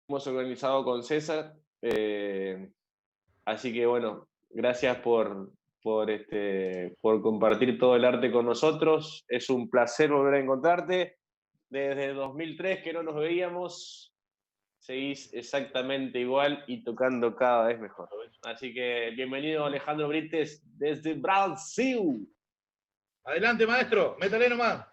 hemos organizado con César. Así que bueno, gracias por compartir todo el arte con nosotros. Es un placer volver a encontrarte. Desde 2003 que no nos veíamos, seguís exactamente igual y tocando cada vez mejor. Así que bienvenido Alejandro Brites desde Brasil. Adelante, maestro, métale nomás.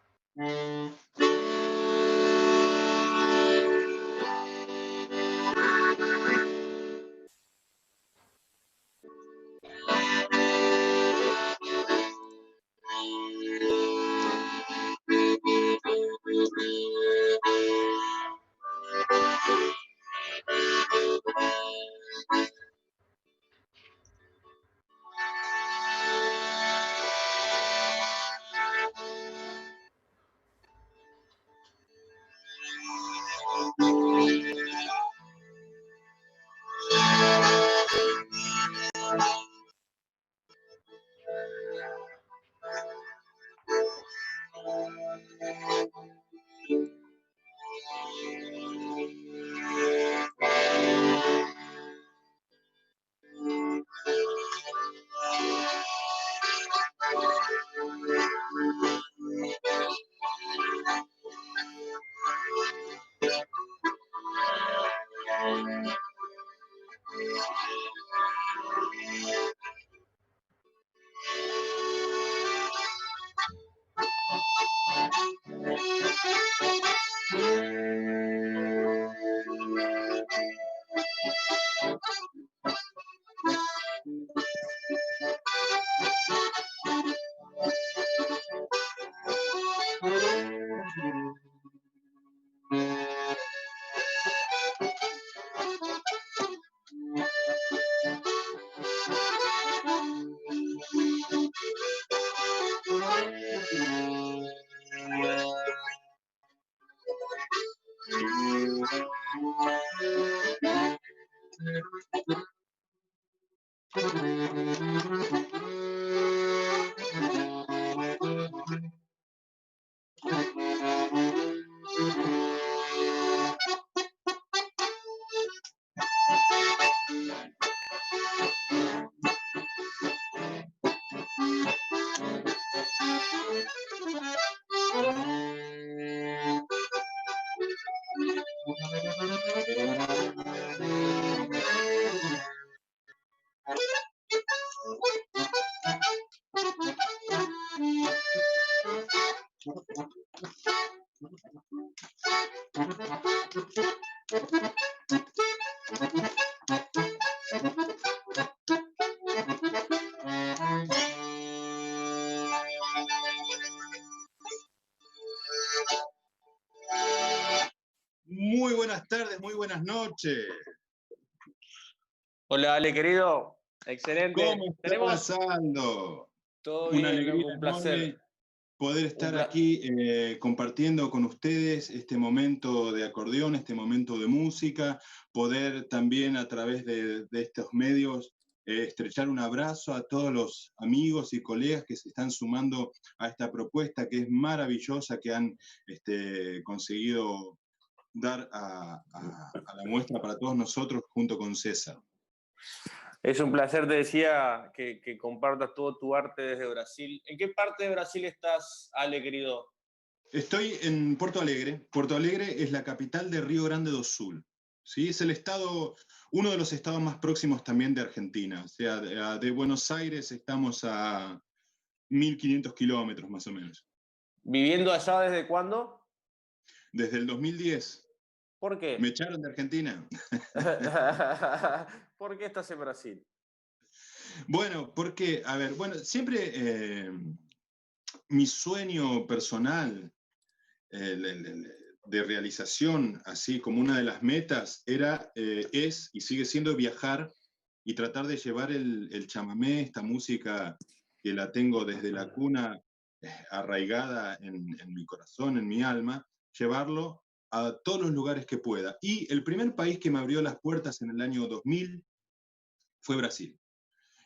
Muy buenas tardes, muy buenas noches. Hola Ale, querido. Excelente. ¿Cómo está pasando? Todo Una bien, alegría un placer. enorme poder estar aquí compartiendo con ustedes este momento de acordeón, este momento de música, poder también a través de estos medios estrechar un abrazo a todos los amigos y colegas que se están sumando a esta propuesta que es maravillosa, que han conseguido dar a la muestra para todos nosotros junto con César. Es un placer, te decía, que compartas todo tu arte desde Brasil. ¿En qué parte de Brasil estás, Ale, querido? Estoy en Porto Alegre. Porto Alegre es la capital de Río Grande do Sul. ¿Sí? Es el estado, uno de los estados más próximos también de Argentina. O sea, de Buenos Aires estamos a 1500 kilómetros más o menos. ¿Viviendo allá desde cuándo? Desde el 2010. ¿Por qué? Me echaron de Argentina. ¿Por qué estás en Brasil? Bueno, porque, a ver, bueno, siempre mi sueño personal de realización, así como una de las metas, es y sigue siendo viajar y tratar de llevar el chamamé, esta música que la tengo desde la cuna arraigada en mi corazón, en mi alma, llevarlo a todos los lugares que pueda. Y el primer país que me abrió las puertas en el año 2000 fue Brasil.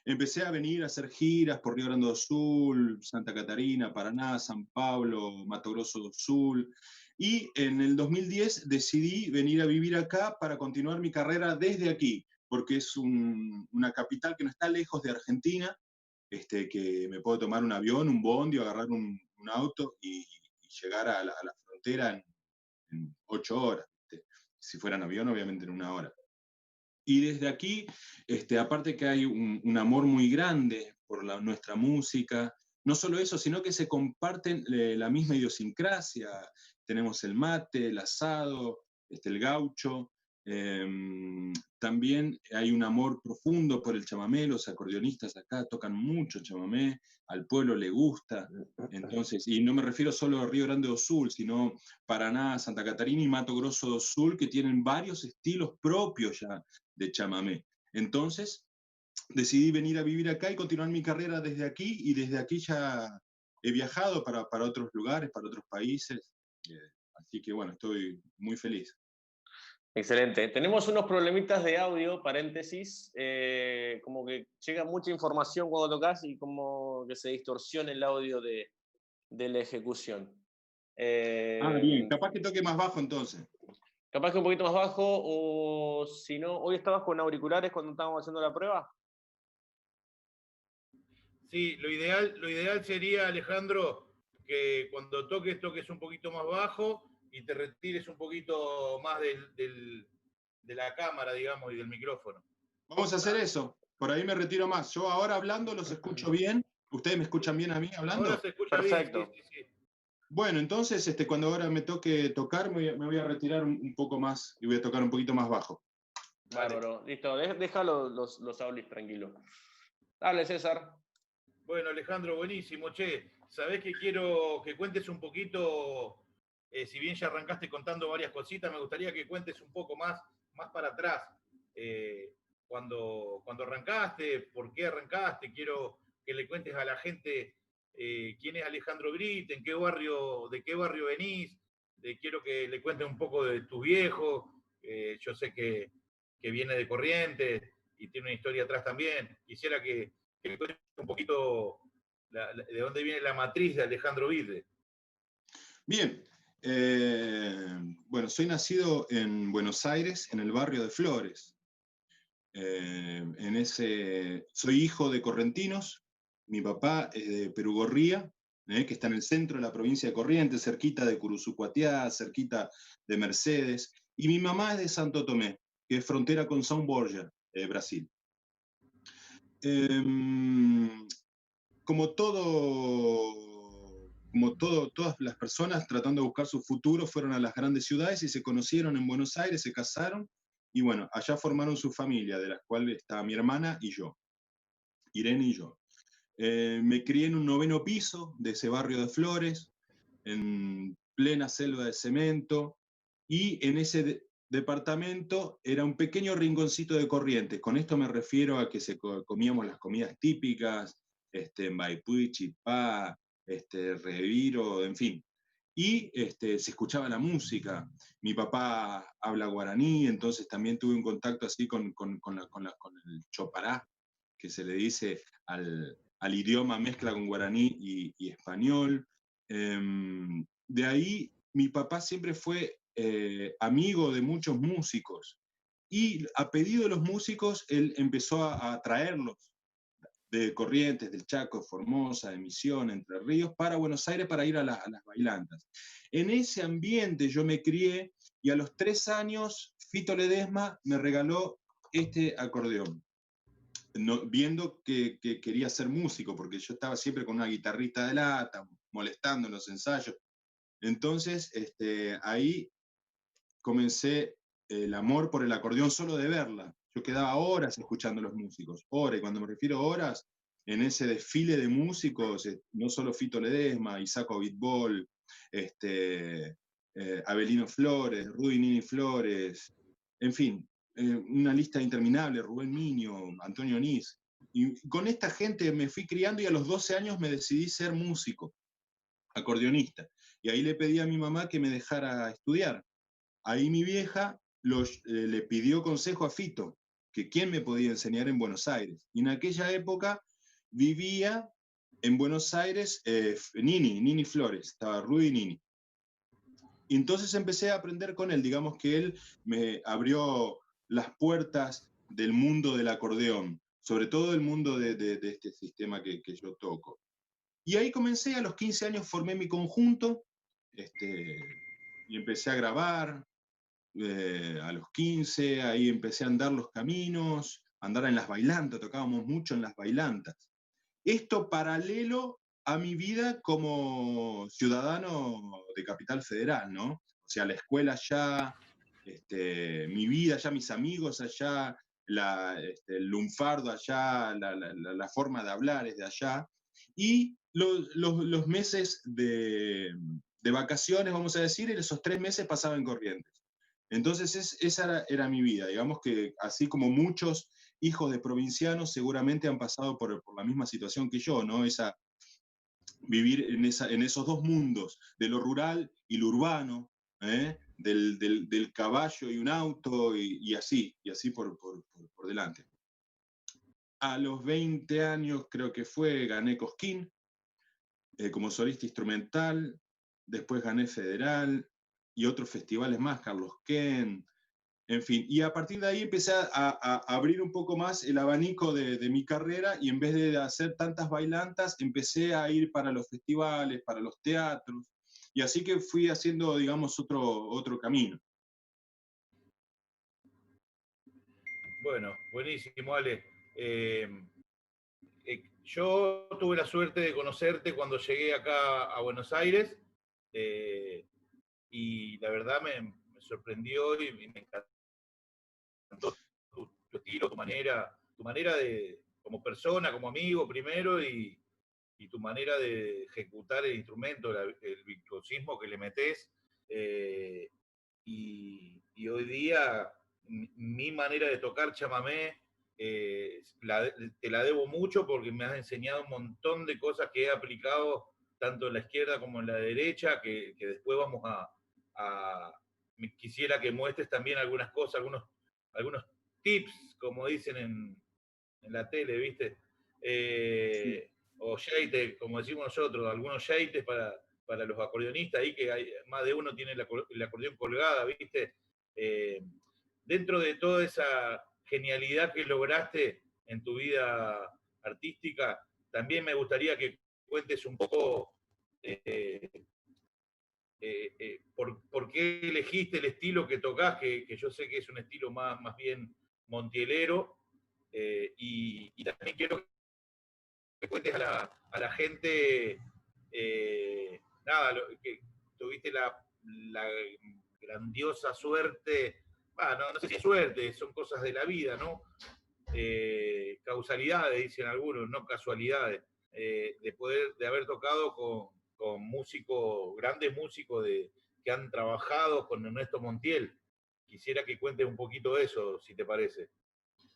empecé a venir a hacer giras por Río Grande do Sul, Santa Catarina, Paraná, San Pablo, Mato Grosso do Sul. Y en el 2010 decidí venir a vivir acá para continuar mi carrera desde aquí, porque es una capital que no está lejos de Argentina, que me puedo tomar un avión, un bondi, o agarrar un auto y llegar a la frontera en 8 horas. Si fuera en avión, obviamente en 1 hora. Y desde aquí, aparte que hay un amor muy grande por nuestra música, no solo eso, sino que se comparten la misma idiosincrasia. Tenemos el mate, el asado, el gaucho. También hay un amor profundo por el chamamé. Los acordeonistas acá tocan mucho chamamé, al pueblo le gusta. Entonces, y no me refiero solo a Río Grande do Sul, sino Paraná, Santa Catarina y Mato Grosso do Sul, que tienen varios estilos propios ya de chamamé. Entonces, decidí venir a vivir acá y continuar mi carrera desde aquí, y desde aquí ya he viajado para otros lugares, para otros países, así que bueno, estoy muy feliz. Excelente. Tenemos unos problemitas de audio, paréntesis, como que llega mucha información cuando tocas y como que se distorsiona el audio de la ejecución. Bien, capaz que toque más bajo entonces. Capaz que un poquito más bajo, o si no, ¿hoy estabas con auriculares cuando estábamos haciendo la prueba? Sí, lo ideal sería, Alejandro, que cuando toques un poquito más bajo y te retires un poquito más de la cámara, digamos, y del micrófono. Vamos a hacer eso. Por ahí me retiro más. Yo ahora hablando los escucho bien. ¿Ustedes me escuchan bien a mí hablando? Ahora se escucha Perfecto. bien, sí. Bueno, entonces cuando ahora me toque tocar, me voy a retirar un poco más y voy a tocar un poquito más bajo. Bárbaro. Listo, deja los aulis tranquilos. Dale, César. Bueno, Alejandro, buenísimo. Che, ¿sabés que quiero que cuentes un poquito, si bien ya arrancaste contando varias cositas, me gustaría que cuentes un poco más para atrás? Cuando arrancaste, por qué arrancaste, quiero que le cuentes a la gente quién es Alejandro Brit, de qué barrio venís, quiero que le cuentes un poco de tu viejo, yo sé que viene de Corrientes y tiene una historia atrás también. Quisiera que cuentes un poquito de dónde viene la matriz de Alejandro Brit. Bien, bueno, soy nacido en Buenos Aires, en el barrio de Flores. Soy hijo de correntinos. Mi papá es de Perugorría, que está en el centro de la provincia de Corrientes, cerquita de Curuzucuatiá, cerquita de Mercedes. Y mi mamá es de Santo Tomé, que es frontera con São Borja, Brasil. Como todas las personas tratando de buscar su futuro, fueron a las grandes ciudades y se conocieron en Buenos Aires, se casaron, y bueno, allá formaron su familia, de la cual está mi hermana y yo, Irene y yo. Me crié en un 9º piso de ese barrio de Flores, en plena selva de cemento, y en ese departamento era un pequeño rinconcito de Corrientes. Con esto me refiero a que comíamos las comidas típicas, Mbaipú, chipá, reviro, en fin. Y se escuchaba la música. Mi papá habla guaraní, entonces también tuve un contacto así con el chopará, que se le dice al idioma mezcla con guaraní y español. De ahí mi papá siempre fue amigo de muchos músicos, y a pedido de los músicos él empezó a traerlos de Corrientes, del Chaco, Formosa, de Misiones, Entre Ríos, para Buenos Aires para ir a las bailantas. En ese ambiente yo me crié, y a los 3 años Fito Ledesma me regaló este acordeón. Viendo que quería ser músico, porque yo estaba siempre con una guitarrita de lata, molestando en los ensayos. Entonces, ahí comencé el amor por el acordeón solo de verla. Yo quedaba horas escuchando a los músicos, horas, y cuando me refiero a horas, en ese desfile de músicos, no solo Fito Ledesma, Isaco Bitbol, Abelino Flores, Rudy Nini Flores, en fin, una lista interminable, Rubén Niño, Antonio Onís. Y con esta gente me fui criando, y a los 12 años me decidí ser músico, acordeonista. Y ahí le pedí a mi mamá que me dejara estudiar. Ahí mi vieja le pidió consejo a Fito, que quién me podía enseñar en Buenos Aires. Y en aquella época vivía en Buenos Aires Nini Flores, estaba Rudy Nini. Y entonces empecé a aprender con él, digamos que él me abrió las puertas del mundo del acordeón, sobre todo el mundo de este sistema que yo toco. Y ahí comencé, a los 15 años formé mi conjunto, y empecé a grabar, a los 15, ahí empecé a andar los caminos, a andar en las bailantas, tocábamos mucho en las bailantas. Esto paralelo a mi vida como ciudadano de Capital Federal, ¿no? O sea, la escuela allá, mi vida allá, mis amigos allá, el lunfardo allá, la forma de hablar es de allá. Y los meses de vacaciones, vamos a decir, en esos 3 meses pasaba en Corrientes. Entonces esa era mi vida, digamos que así como muchos hijos de provincianos seguramente han pasado por la misma situación que yo, ¿no? Vivir en esos dos mundos, de lo rural y lo urbano, del caballo y un auto y así por delante. A los 20 años creo que fue, gané Cosquín como solista instrumental, después gané Federal y otros festivales más, Carlos Ken, en fin, y a partir de ahí empecé a abrir un poco más el abanico de mi carrera y en vez de hacer tantas bailantas, empecé a ir para los festivales, para los teatros, y así que fui haciendo, digamos, otro camino. Bueno, buenísimo, Ale. Yo tuve la suerte de conocerte cuando llegué acá a Buenos Aires y la verdad me sorprendió y me encantó tu estilo, tu manera de, como persona, como amigo primero y tu manera de ejecutar el instrumento, el virtuosismo que le metés. Y hoy día mi manera de tocar chamamé te la debo mucho porque me has enseñado un montón de cosas que he aplicado tanto en la izquierda como en la derecha, que después vamos quisiera que muestres también algunas cosas, algunos tips, como dicen en la tele, ¿viste? Sí. O yeites, como decimos nosotros, algunos yeites para los acordeonistas, ahí que hay, más de uno tiene el acordeón colgada, ¿viste? Eh, Dentro de toda esa genialidad que lograste en tu vida artística, también me gustaría que cuentes un poco por qué elegiste el estilo que tocas, que yo sé que es un estilo más bien montielero, y también quiero que cuentes a la gente, nada, que tuviste la grandiosa suerte, no sé si es suerte, son cosas de la vida, ¿no? Causalidades, dicen algunos, no casualidades, de haber tocado con músicos, grandes músicos que han trabajado con Ernesto Montiel. Quisiera que cuentes un poquito de eso, si te parece.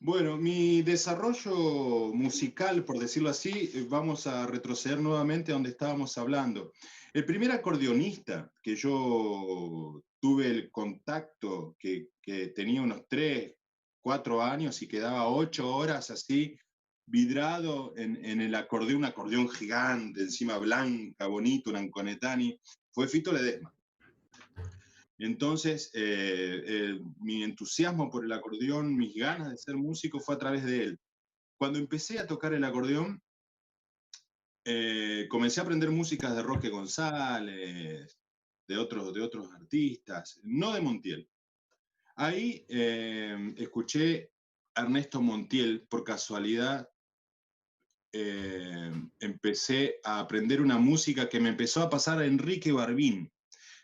Bueno, mi desarrollo musical, por decirlo así, vamos a retroceder nuevamente a donde estábamos hablando. El primer acordeonista que yo tuve el contacto, que tenía unos 3, 4 años y quedaba 8 horas así, vidrado en el acordeón, un acordeón gigante, encima blanca, bonito, un Anconetani, fue Fito Ledesma. Entonces, mi entusiasmo por el acordeón, mis ganas de ser músico fue a través de él. Cuando empecé a tocar el acordeón, comencé a aprender músicas de Roque González, de otros artistas, no de Montiel. Ahí escuché a Ernesto Montiel, por casualidad, empecé a aprender una música que me empezó a pasar a Enrique Barbín.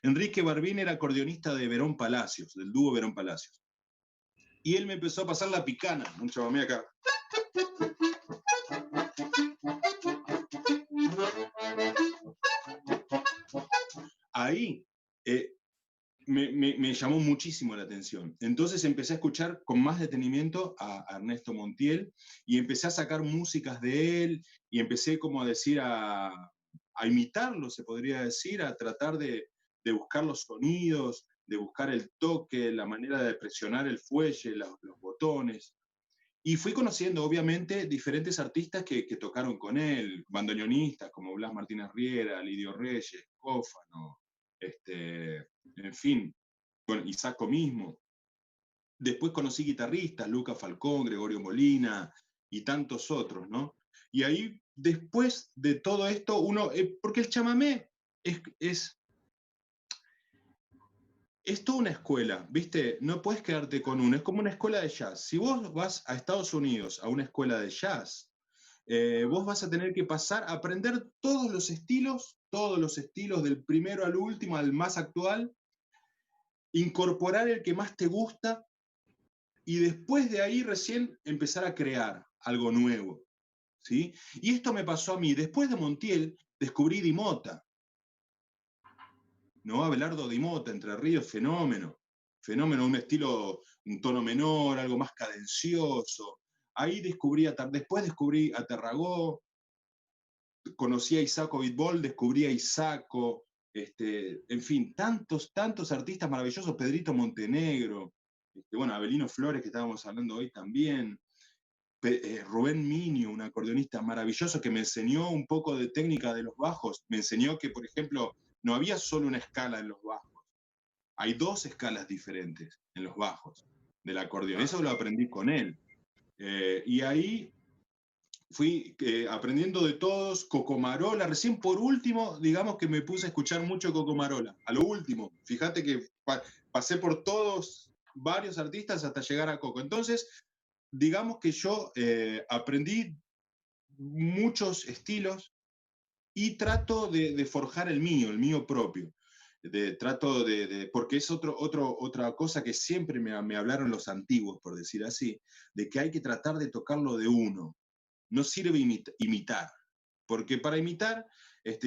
Enrique Barbín era acordeonista de Verón Palacios, del dúo Verón Palacios. Y él me empezó a pasar la picana, un chamamé acá. Ahí me llamó muchísimo la atención. Entonces empecé a escuchar con más detenimiento a Ernesto Montiel y empecé a sacar músicas de él y empecé como a decir, a imitarlo, se podría decir, a tratar de buscar los sonidos, de buscar el toque, la manera de presionar el fuelle, los botones. Y fui conociendo, obviamente, diferentes artistas que tocaron con él, bandoneonistas como Blas Martínez Riera, Lidio Reyes, Cófano, en fin, bueno, Isaco mismo. Después conocí guitarristas, Lucas Falcón, Gregorio Molina y tantos otros, ¿no? Y ahí, después de todo esto, porque el chamamé es toda una escuela, ¿viste? No puedes quedarte con uno, es como una escuela de jazz. Si vos vas a Estados Unidos a una escuela de jazz, vos vas a tener que pasar a aprender todos los estilos, del primero al último, al más actual, incorporar el que más te gusta y después de ahí recién empezar a crear algo nuevo, ¿sí? Y esto me pasó a mí. Después de Montiel, descubrí Di Mota, ¿no? Abelardo Di Mota, Entre Ríos, fenómeno, un estilo, un tono menor, algo más cadencioso. Ahí después descubrí a Terragó, conocí a Isaco Bitbol, descubrí a Isaco, en fin, tantos artistas maravillosos, Pedrito Montenegro, bueno, Abelino Flores, que estábamos hablando hoy también, Rubén Minio, un acordeonista maravilloso que me enseñó un poco de técnica de los bajos, me enseñó que, por ejemplo, no había solo una escala en los bajos, hay dos escalas diferentes en los bajos del acordeón. Eso lo aprendí con él. Y ahí fui aprendiendo de todos, Cocomarola. Recién por último, digamos que me puse a escuchar mucho Cocomarola. A lo último, fíjate que pasé por todos, varios artistas hasta llegar a Coco. Entonces, digamos que yo aprendí muchos estilos y trato de forjar el mío propio. Porque es otra cosa que siempre me hablaron los antiguos, por decir así, de que hay que tratar de tocarlo de uno. No sirve imitar, porque para imitar,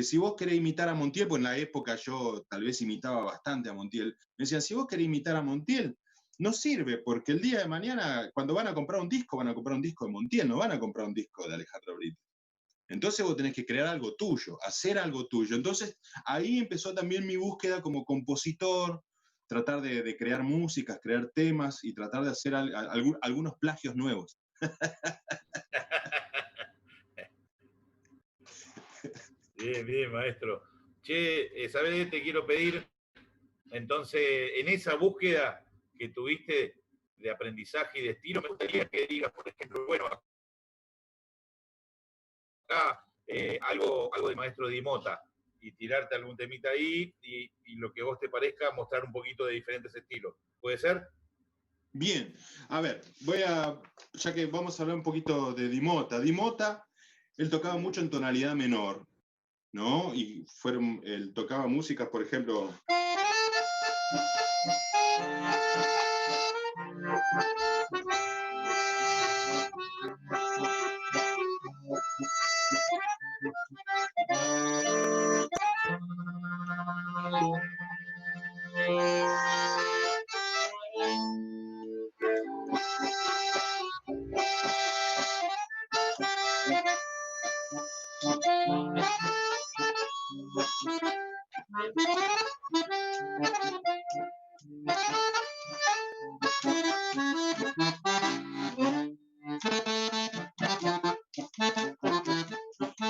si vos querés imitar a Montiel, pues en la época yo tal vez imitaba bastante a Montiel, me decían, si vos querés imitar a Montiel, no sirve, porque el día de mañana, cuando van a comprar un disco de Montiel, no van a comprar un disco de Alejandro Brites. Entonces vos tenés que crear algo tuyo, hacer algo tuyo. Entonces ahí empezó también mi búsqueda como compositor, tratar de crear músicas, crear temas y tratar de hacer algunos plagios nuevos. Bien, bien, maestro. Che, ¿sabés? Te quiero pedir, entonces, en esa búsqueda que tuviste de aprendizaje y de estilo, me gustaría que digas, por ejemplo, bueno, acá algo de maestro Di Mota y tirarte algún temita ahí y lo que vos te parezca, mostrar un poquito de diferentes estilos. ¿Puede ser? Bien, a ver, ya que vamos a hablar un poquito de Di Mota. Di Mota, él tocaba mucho en tonalidad menor, ¿no? Y él tocaba músicas, por ejemplo...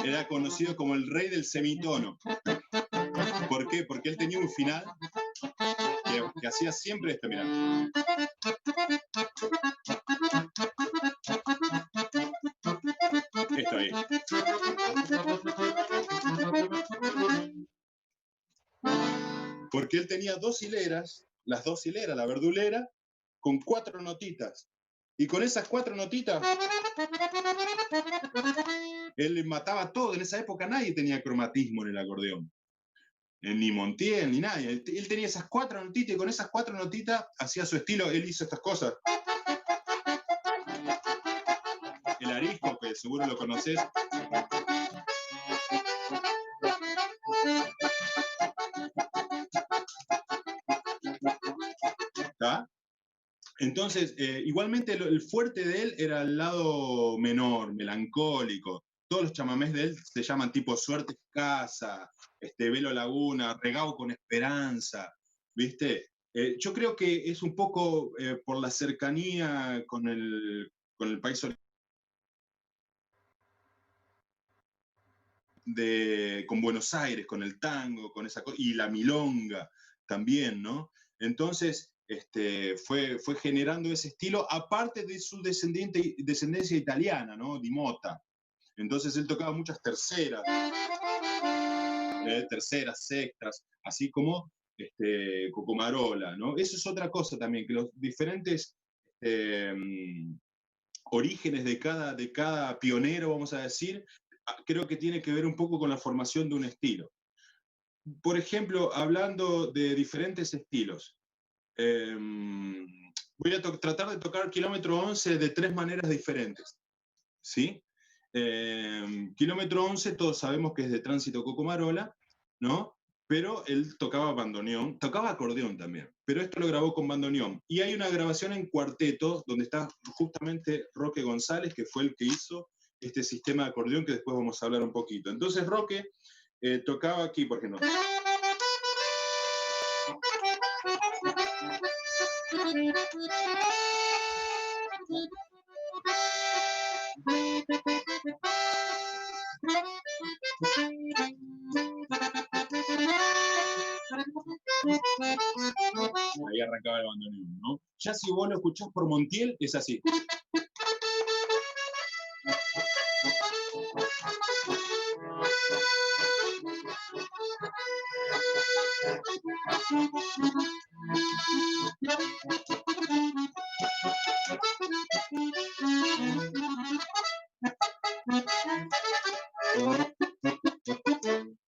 Era conocido como el rey del semitono. ¿Por qué? Porque él tenía un final que hacía siempre esto, mirá. Esto ahí. Porque él tenía dos hileras, las dos hileras, la verdulera, con 4 notitas. Y con esas 4 notitas, él mataba todo. En esa época nadie tenía cromatismo en el acordeón. Ni Montiel, ni nadie. Él tenía esas 4 notitas y con esas 4 notitas hacía su estilo. Él hizo estas cosas. El arisco, que seguro lo conocés. ¿Está? Entonces, igualmente el fuerte de él era el lado menor, melancólico. Todos los chamamés de él se llaman tipo Suerte Escasa, Velo Laguna, Regao con Esperanza, ¿viste? Yo creo que es un poco por la cercanía con con el país con Buenos Aires, con el tango, con esa cosa, y la milonga también, ¿no? Entonces, fue generando ese estilo, aparte de su descendencia italiana, ¿no? Di Mota. Entonces él tocaba muchas terceras, sextas, así como Cocomarola, ¿no? Eso es otra cosa también, que los diferentes orígenes de cada pionero, vamos a decir, creo que tiene que ver un poco con la formación de un estilo. Por ejemplo, hablando de diferentes estilos, voy a tratar de tocar Kilómetro 11 de 3 maneras diferentes, ¿sí? Kilómetro 11 todos sabemos que es de Tránsito Cocomarola, ¿no? Pero él tocaba bandoneón, tocaba acordeón también, pero esto lo grabó con bandoneón. Y hay una grabación en cuarteto donde está justamente Roque González, que fue el que hizo este sistema de acordeón que después vamos a hablar un poquito. Entonces Roque tocaba aquí, por ejemplo. Ahí arrancaba el bandoneón, ¿no? Ya si vos lo escuchás por Montiel, es así.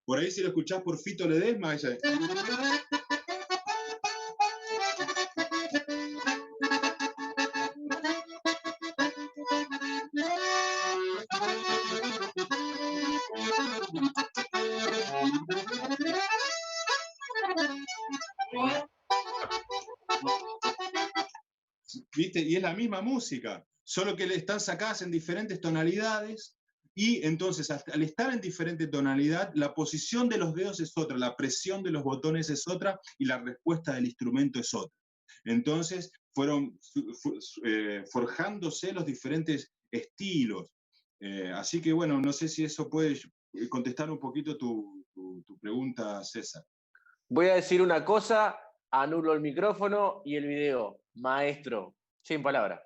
Por ahí si lo escuchás por Fito Ledesma, ella es. ¿Viste? Y es la misma música, solo que le están sacadas en diferentes tonalidades, y entonces al estar en diferente tonalidad, la posición de los dedos es otra, la presión de los botones es otra, y la respuesta del instrumento es otra. Entonces fueron forjándose los diferentes estilos. Así que bueno, no sé si eso puede contestar un poquito tu pregunta, César. Voy a decir una cosa, anulo el micrófono y el video. Maestro, sin palabras.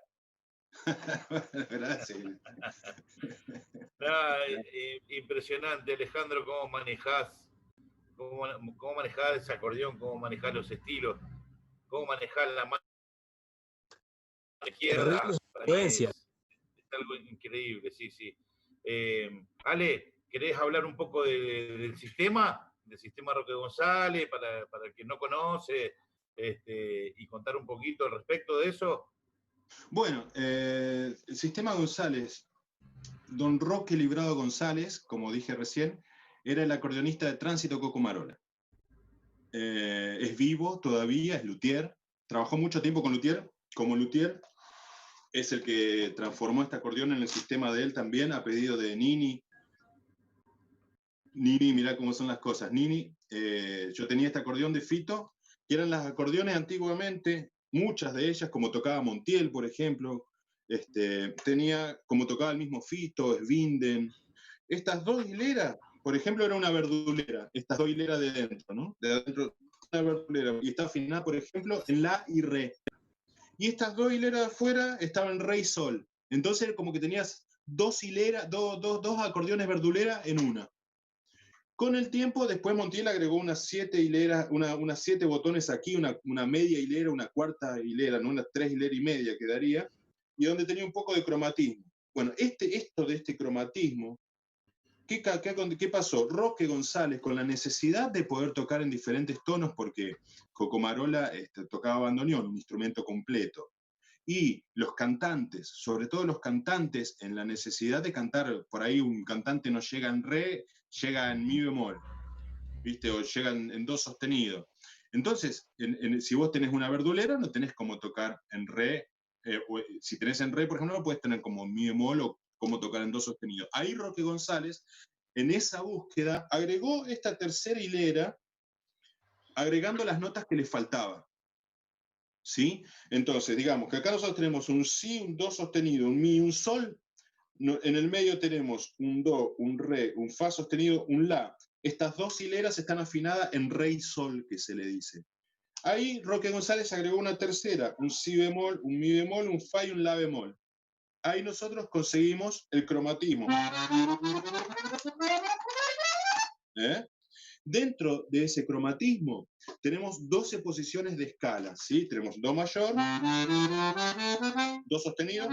Gracias. Impresionante, Alejandro, cómo manejás ese acordeón, cómo manejás los estilos, cómo manejás la mano izquierda. Es algo increíble, sí, sí. Ale, ¿querés hablar un poco del sistema Roque González, para el que no conoce, y contar un poquito al respecto de eso? Bueno, el sistema González, don Roque Librado González, como dije recién, era el acordeonista de Tránsito Cocomarola. Es vivo todavía, es luthier, trabajó mucho tiempo con luthier, como luthier, es el que transformó este acordeón en el sistema de él también, a pedido de Nini. Nini, mirá cómo son las cosas. Nini, yo tenía este acordeón de Fito, que eran las acordeones antiguamente, muchas de ellas, como tocaba Montiel, por ejemplo, tenía, como tocaba el mismo Fito, Svinden. Estas dos hileras, por ejemplo, era una verdulera, estas dos hileras de dentro, ¿no? De adentro, una verdulera, y está afinada, por ejemplo, en La y Re. Y estas dos hileras de afuera estaban en Re y Sol. Entonces, como que tenías dos hileras, dos acordeones verduleras en una. Con el tiempo, después Montiel agregó unas 7 hileras, unas 7 botones aquí, una media hilera, una cuarta hilera, ¿no? Unas 3 hileras y media quedaría, y donde tenía un poco de cromatismo. Bueno, esto de este cromatismo, ¿qué pasó? Roque González, con la necesidad de poder tocar en diferentes tonos, porque Cocomarola tocaba bandoneón, un instrumento completo, y los cantantes, sobre todo los cantantes, en la necesidad de cantar, por ahí un cantante no llega en re, llega en mi bemol, ¿viste? O llega en do sostenido. Entonces, si vos tenés una verdulera, no tenés como tocar en re, si tenés en re, por ejemplo, no puedes tener como mi bemol o cómo tocar en do sostenido. Ahí Roque González, en esa búsqueda, agregó esta tercera hilera, agregando las notas que le faltaban. ¿sí? Entonces, digamos que acá nosotros tenemos un si, un do sostenido, un mi, un sol. En el medio tenemos un do, un re, un fa sostenido, un la. Estas dos hileras están afinadas en re y sol, que se le dice. Ahí Roque González agregó una tercera, un si bemol, un mi bemol, un fa y un la bemol. Ahí nosotros conseguimos el cromatismo. ¿Eh? Dentro de ese cromatismo tenemos 12 posiciones de escala, ¿sí? Tenemos do mayor, do sostenido,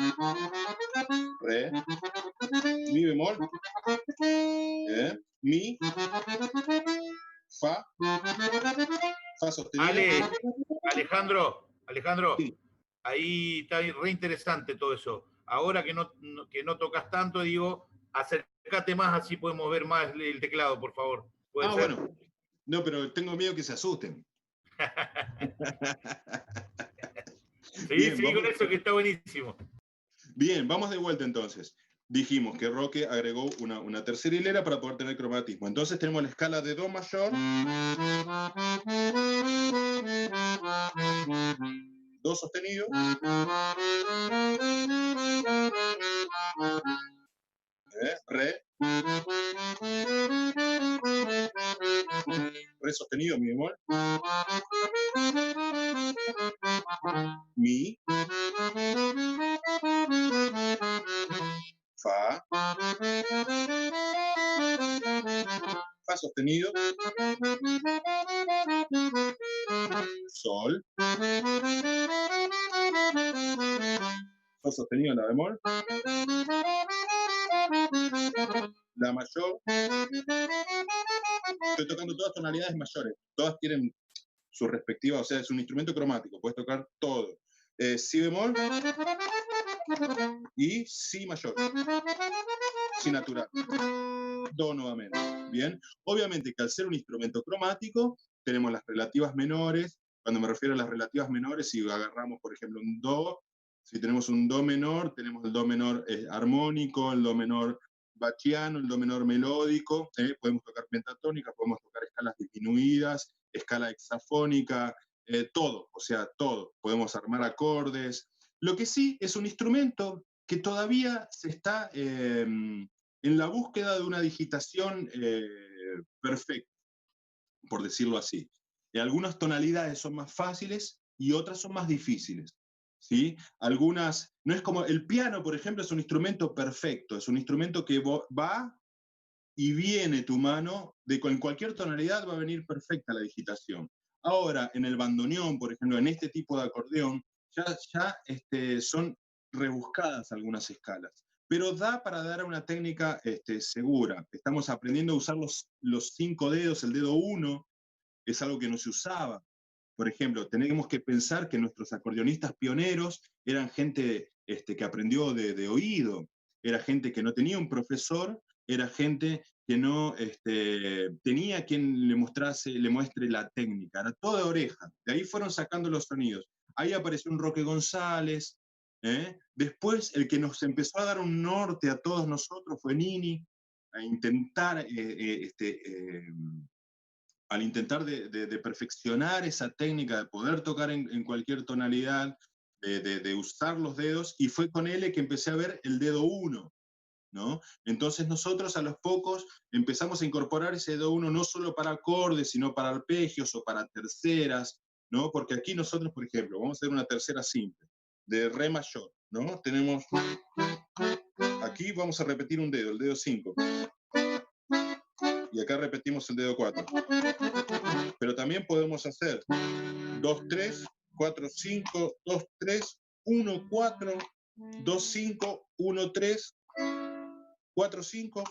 re, mi bemol, mi, fa, fa sostenido. Alejandro, Sí. ahí está re interesante todo eso. Ahora que no tocas tanto, digo, acércate más, así podemos ver más el teclado, por favor. ¿Puede ser? Bueno. No, pero tengo miedo que se asusten. Bien, Sí, con eso que está buenísimo. Bien, vamos de vuelta entonces. Dijimos que Roque agregó una tercera hilera para poder tener cromatismo. Entonces tenemos la escala de do mayor, do sostenido, re, re sostenido, mi bemol, mi, fa, fa sostenido, sol, sol sostenido, la bemol, la mayor. Estoy tocando todas tonalidades mayores, todas tienen su respectiva, o sea, es un instrumento cromático, puedes tocar todo. Si bemol y si mayor, si natural, do nuevamente. Bien, obviamente que al ser un instrumento cromático, tenemos las relativas menores. Cuando me refiero a las relativas menores, si agarramos, por ejemplo, un do, si tenemos un do menor, tenemos el do menor armónico, el do menor bachiano, el do menor melódico, podemos tocar pentatónica, podemos tocar escalas disminuidas, escala hexafónica, todo, o sea, todo. Podemos armar acordes. Lo que sí es un instrumento que todavía se está en la búsqueda de una digitación perfecta, por decirlo así. Algunas tonalidades son más fáciles y otras son más difíciles. ¿Sí? Algunas, no es como el piano, por ejemplo, es un instrumento perfecto, es un instrumento que va y viene tu mano, en cualquier tonalidad va a venir perfecta la digitación. Ahora, en el bandoneón, por ejemplo, en este tipo de acordeón, ya son rebuscadas algunas escalas, pero da para dar una técnica segura. Estamos aprendiendo a usar los 5 dedos, el dedo 1 es algo que no se usaba. Por ejemplo, tenemos que pensar que nuestros acordeonistas pioneros eran gente que aprendió de oído, era gente que no tenía un profesor, era gente que no tenía quien le muestre la técnica, era todo de oreja. De ahí fueron sacando los sonidos. Ahí apareció un Roque González. Después, el que nos empezó a dar un norte a todos nosotros fue Nini, a intentar al intentar de perfeccionar esa técnica, de poder tocar en cualquier tonalidad, de usar los dedos, y fue con él que empecé a ver el dedo 1, ¿no? Entonces nosotros a los pocos empezamos a incorporar ese dedo 1 no solo para acordes, sino para arpegios o para terceras, ¿no? Porque aquí nosotros, por ejemplo, vamos a hacer una tercera simple, de re mayor, ¿no? Tenemos, aquí vamos a repetir un dedo, el dedo 5. Y acá repetimos el dedo 4. Pero también podemos hacer 2, 3, 4, 5, 2, 3, 1, 4, 2, 5, 1, 3, 4, 5,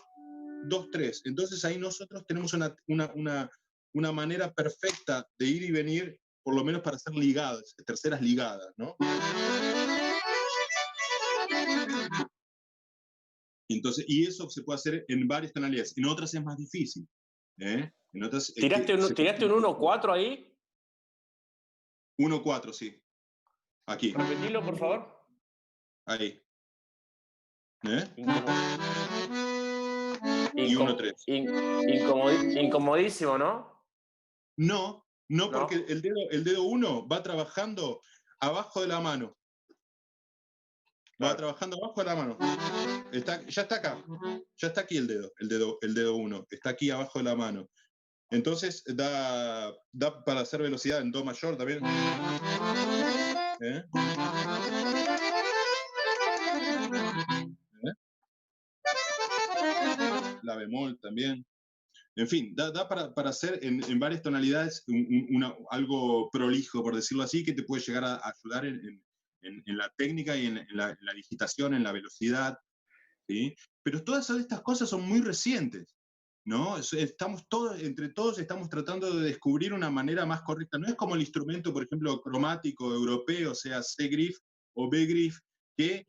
2, 3. Entonces ahí nosotros tenemos una manera perfecta de ir y venir, por lo menos para hacer ligadas, terceras ligadas, ¿no? Entonces, y eso se puede hacer en varias tonalidades. En otras es más difícil. En otras, ¿Tiraste un 1-4 ahí? 1-4, sí. Aquí. Repetilo, por favor. Ahí. Y 1-3. Incomodísimo, ¿no? No, porque el dedo 1 va trabajando abajo de la mano. Va trabajando abajo de la mano. Ya está acá. Ya está aquí el dedo 1. Está aquí abajo de la mano. Entonces da para hacer velocidad en do mayor también. ¿Eh? ¿Eh? La bemol también. En fin, da para hacer en varias tonalidades algo prolijo, por decirlo así, que te puede llegar a ayudar en la técnica y en la digitación, en la velocidad. ¿Sí? Pero todas estas cosas son muy recientes, ¿no? Entre todos estamos tratando de descubrir una manera más correcta. No es como el instrumento, por ejemplo, cromático europeo, sea C-grif o B-grif, que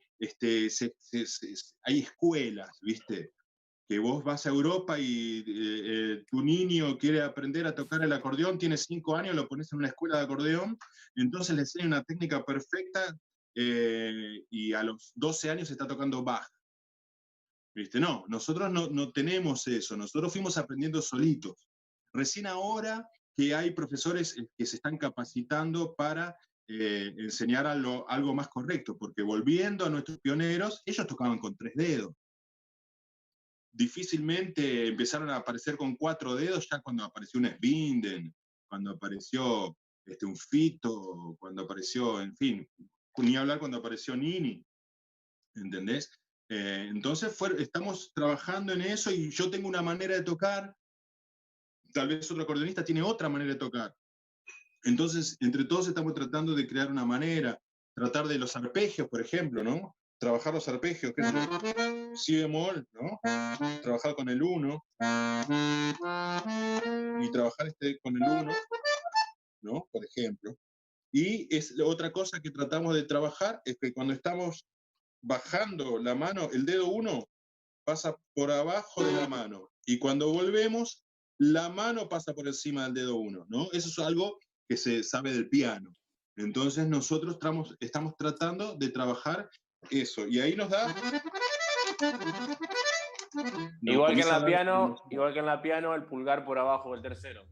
hay escuelas, ¿viste? Que vos vas a Europa y tu niño quiere aprender a tocar el acordeón, tiene 5 años, lo pones en una escuela de acordeón, entonces le enseña una técnica perfecta y a los 12 años está tocando Bach. ¿Viste? No, nosotros no tenemos eso, nosotros fuimos aprendiendo solitos. Recién ahora que hay profesores que se están capacitando para enseñar algo más correcto, porque volviendo a nuestros pioneros, ellos tocaban con 3 dedos. Difícilmente empezaron a aparecer con 4 dedos ya cuando apareció un Svinden, cuando apareció un Fito, cuando apareció, en fin, ni hablar cuando apareció Nini, ¿entendés? Entonces estamos trabajando en eso y yo tengo una manera de tocar, tal vez otro acordeonista tiene otra manera de tocar. Entonces, entre todos estamos tratando de crear una manera, tratar de los arpegios, por ejemplo, ¿no? Trabajar los arpegios, que es si bemol, ¿no? Trabajar con el 1 y trabajar con el 1, ¿no? Por ejemplo. Y otra cosa que tratamos de trabajar es que cuando estamos bajando la mano, el dedo 1 pasa por abajo de la mano. Y cuando volvemos, la mano pasa por encima del dedo 1, ¿no? Eso es algo que se sabe del piano. Entonces nosotros estamos tratando de trabajar eso. Y ahí nos da... Igual que en la piano, el pulgar por abajo del tercero.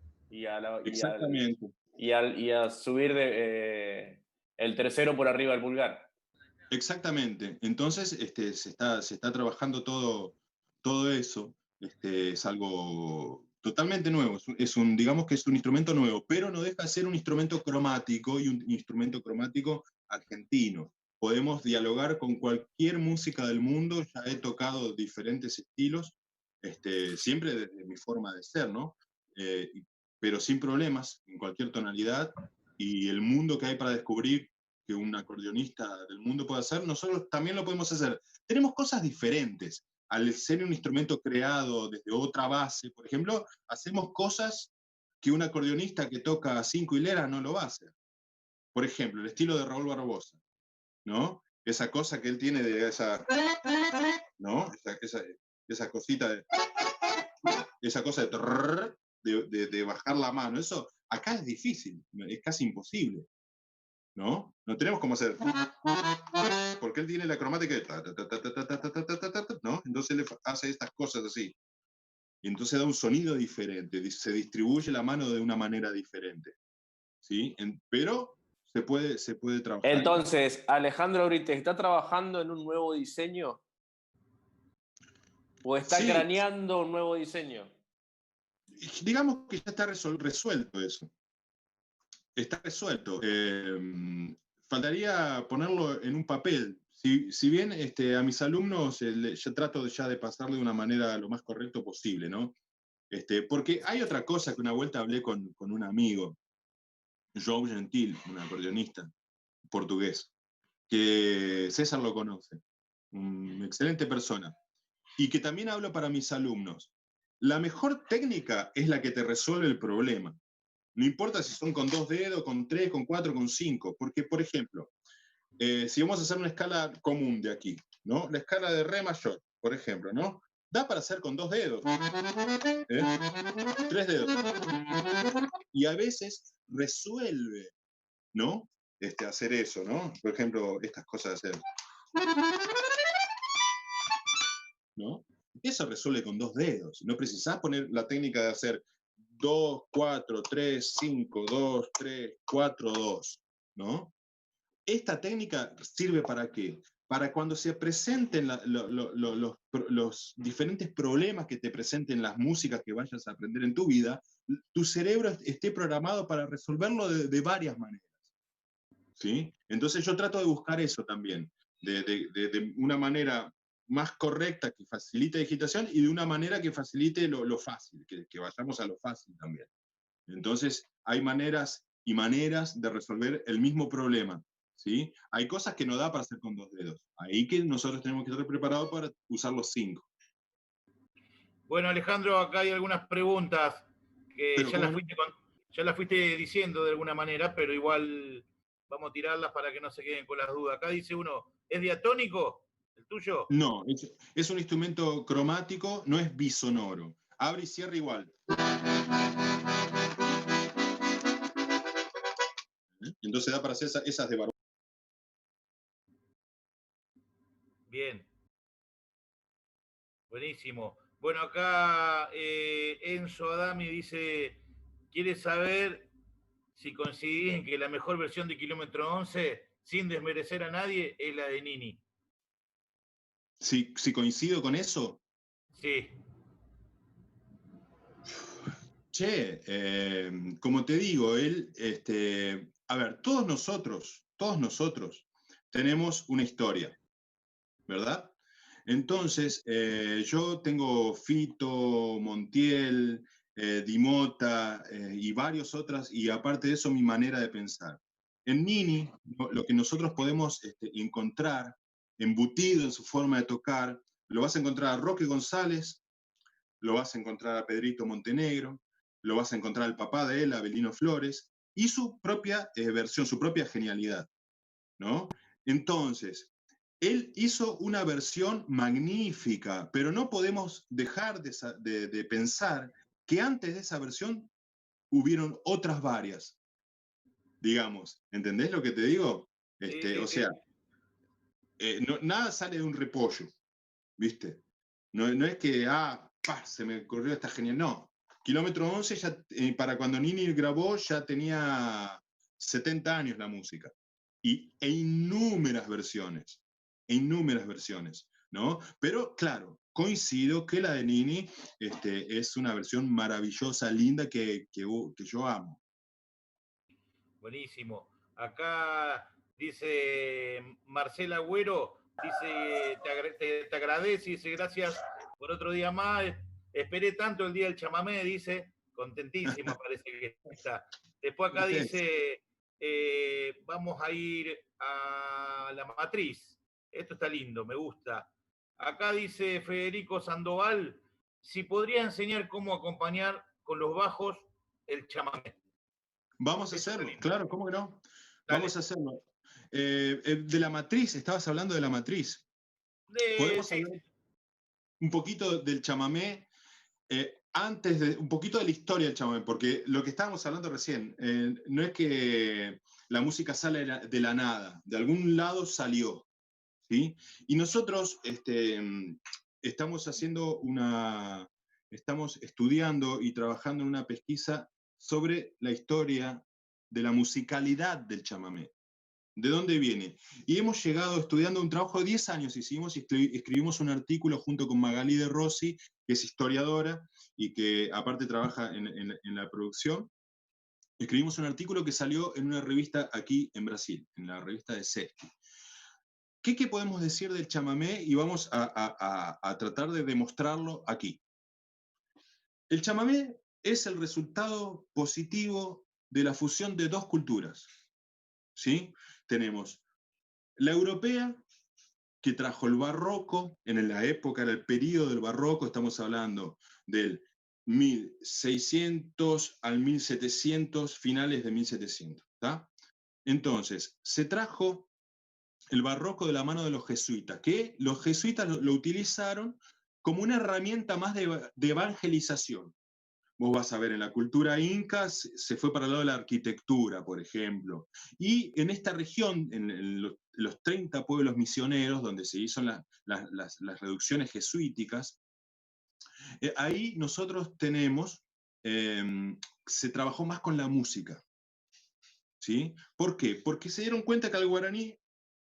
Exactamente. Y a subir el tercero por arriba del pulgar. Exactamente. Entonces se está trabajando todo eso. Es algo totalmente nuevo. Digamos que es un instrumento nuevo, pero no deja de ser un instrumento cromático y un instrumento cromático argentino. Podemos dialogar con cualquier música del mundo. Ya he tocado diferentes estilos, siempre desde mi forma de ser, ¿no? Pero sin problemas, en cualquier tonalidad. Y el mundo que hay para descubrir que un acordeonista del mundo puede hacer, nosotros también lo podemos hacer. Tenemos cosas diferentes. Al ser un instrumento creado desde otra base, por ejemplo, hacemos cosas que un acordeonista que toca 5 hileras no lo va a hacer. Por ejemplo, el estilo de Raúl Barbosa, ¿no? Esa cosa que él tiene de esa, ¿no? Esa cosita de, esa cosa de bajar la mano, eso acá es difícil, es casi imposible. ¿No? No tenemos cómo hacer. Porque él tiene la cromática de ¿no? Entonces él hace estas cosas así. Y entonces da un sonido diferente, se distribuye la mano de una manera diferente. ¿Sí? Pero se puede trabajar. Entonces, Alejandro Brites, ¿está trabajando en un nuevo diseño? ¿O está craneando un nuevo diseño? Digamos que ya está resuelto eso. Está resuelto. Faltaría ponerlo en un papel. Si bien a mis alumnos yo trato ya de pasarle de una manera lo más correcto posible, ¿no? Porque hay otra cosa que una vuelta hablé con un amigo, João Gentil, un acordeonista portugués, que César lo conoce, una excelente persona, y que también hablo para mis alumnos. La mejor técnica es la que te resuelve el problema. No importa si son con 2 dedos, con 3, con 4, con 5, porque, por ejemplo, si vamos a hacer una escala común de aquí, ¿no? La escala de re mayor, por ejemplo, ¿no? Da para hacer con 2 dedos, 3 dedos. Y a veces resuelve, ¿no? Hacer eso, ¿no? Por ejemplo, estas cosas de hacer, ¿no? Eso resuelve con 2 dedos. No precisás poner la técnica de hacer 2, 4, 3, 5, 2, 3, 4, 2, ¿no? esta técnica sirve ¿para qué? Para cuando se presenten los diferentes problemas que te presenten las músicas que vayas a aprender en tu vida, tu cerebro esté programado para resolverlo de varias maneras. ¿Sí? Entonces yo trato de buscar eso también, de una manera más correcta que facilite la digitación y de una manera que facilite lo fácil, que vayamos a lo fácil también. Entonces hay maneras y maneras de resolver el mismo problema. ¿Sí? Hay cosas que no da para hacer con 2 dedos. Ahí que nosotros tenemos que estar preparados para usar los 5. Bueno, Alejandro, acá hay algunas preguntas que Pero ya las fuiste diciendo de alguna manera, pero igual vamos a tirarlas para que no se queden con las dudas. Acá dice uno, ¿es diatónico el tuyo? no, es un instrumento cromático, no es bisonoro. Abre y cierra igual. Entonces da para hacer esas de barbarie. Bien, buenísimo. Bueno, acá Enzo Adami dice, ¿quiere saber si coincidís en que la mejor versión de Kilómetro 11, sin desmerecer a nadie, es la de Nini? Si coincido con eso, Sí, che, como te digo, a ver, todos nosotros tenemos una historia, ¿verdad? Entonces, yo tengo Fito, Montiel, Di Mota y varios otras, y aparte de eso, mi manera de pensar. En Nini, lo que nosotros podemos encontrar, embutido en su forma de tocar, lo vas a encontrar a Roque González, lo vas a encontrar a Pedrito Montenegro, lo vas a encontrar al papá de él, Abelino Flores, y su propia versión, su propia genialidad, ¿no? Entonces, él hizo una versión magnífica, pero no podemos dejar de pensar que antes de esa versión hubieron otras varias, digamos. ¿Entendés lo que te digo? sí, sí, O sí. sea, nada sale de un repollo, ¿viste? No es que, se me ocurrió esta genial. No. Kilómetro 11, ya, para cuando Nini grabó, ya tenía 70 años la música. E innúmeras versiones, ¿no? Pero claro, coincido que la de Nini es una versión maravillosa, linda, que yo amo. Buenísimo. Acá dice Marcela Agüero, dice, te agradece, dice, gracias por otro día más. Esperé tanto el día del chamamé, dice, contentísima parece que está. Después acá Ustedes. dice, vamos a ir a la matriz. Esto está lindo, me gusta. Acá dice Federico Sandoval, si podría enseñar cómo acompañar con los bajos el chamamé. Vamos a Eso está hacerlo, lindo. claro, ¿cómo que no? Vamos Dale. a hacerlo. De la matriz, estabas hablando de la matriz. Podemos Sí, hablar un poquito del chamamé, antes de un poquito de la historia del chamamé, porque lo que estábamos hablando recién, no es que la música sale de la nada, de algún lado salió, ¿sí? Y nosotros estamos estamos estudiando y trabajando en una pesquisa sobre la historia de la musicalidad del chamamé. ¿De dónde viene? Y hemos llegado estudiando un trabajo de 10 años, hicimos y escribimos un artículo junto con Magalí de Rossi, que es historiadora y que aparte trabaja en la producción. Escribimos un artículo que salió en una revista aquí en Brasil, en la revista de Sesqui. ¿Qué podemos decir del chamamé? Y vamos a tratar de demostrarlo aquí. El chamamé es el resultado positivo de la fusión de dos culturas, ¿sí? Tenemos la europea, que trajo el barroco, en la época, era el periodo del barroco, estamos hablando del 1600 al 1700, finales de 1700. ¿Tá? Entonces, se trajo el barroco de la mano de los jesuitas, que los jesuitas lo utilizaron como una herramienta más de evangelización. Vos vas a ver, en la cultura inca se fue para el lado de la arquitectura, por ejemplo. Y en esta región, en los 30 pueblos misioneros, donde se hizo las reducciones jesuíticas, ahí nosotros tenemos, se trabajó más con la música. ¿sí? ¿Por qué? Porque se dieron cuenta que al guaraní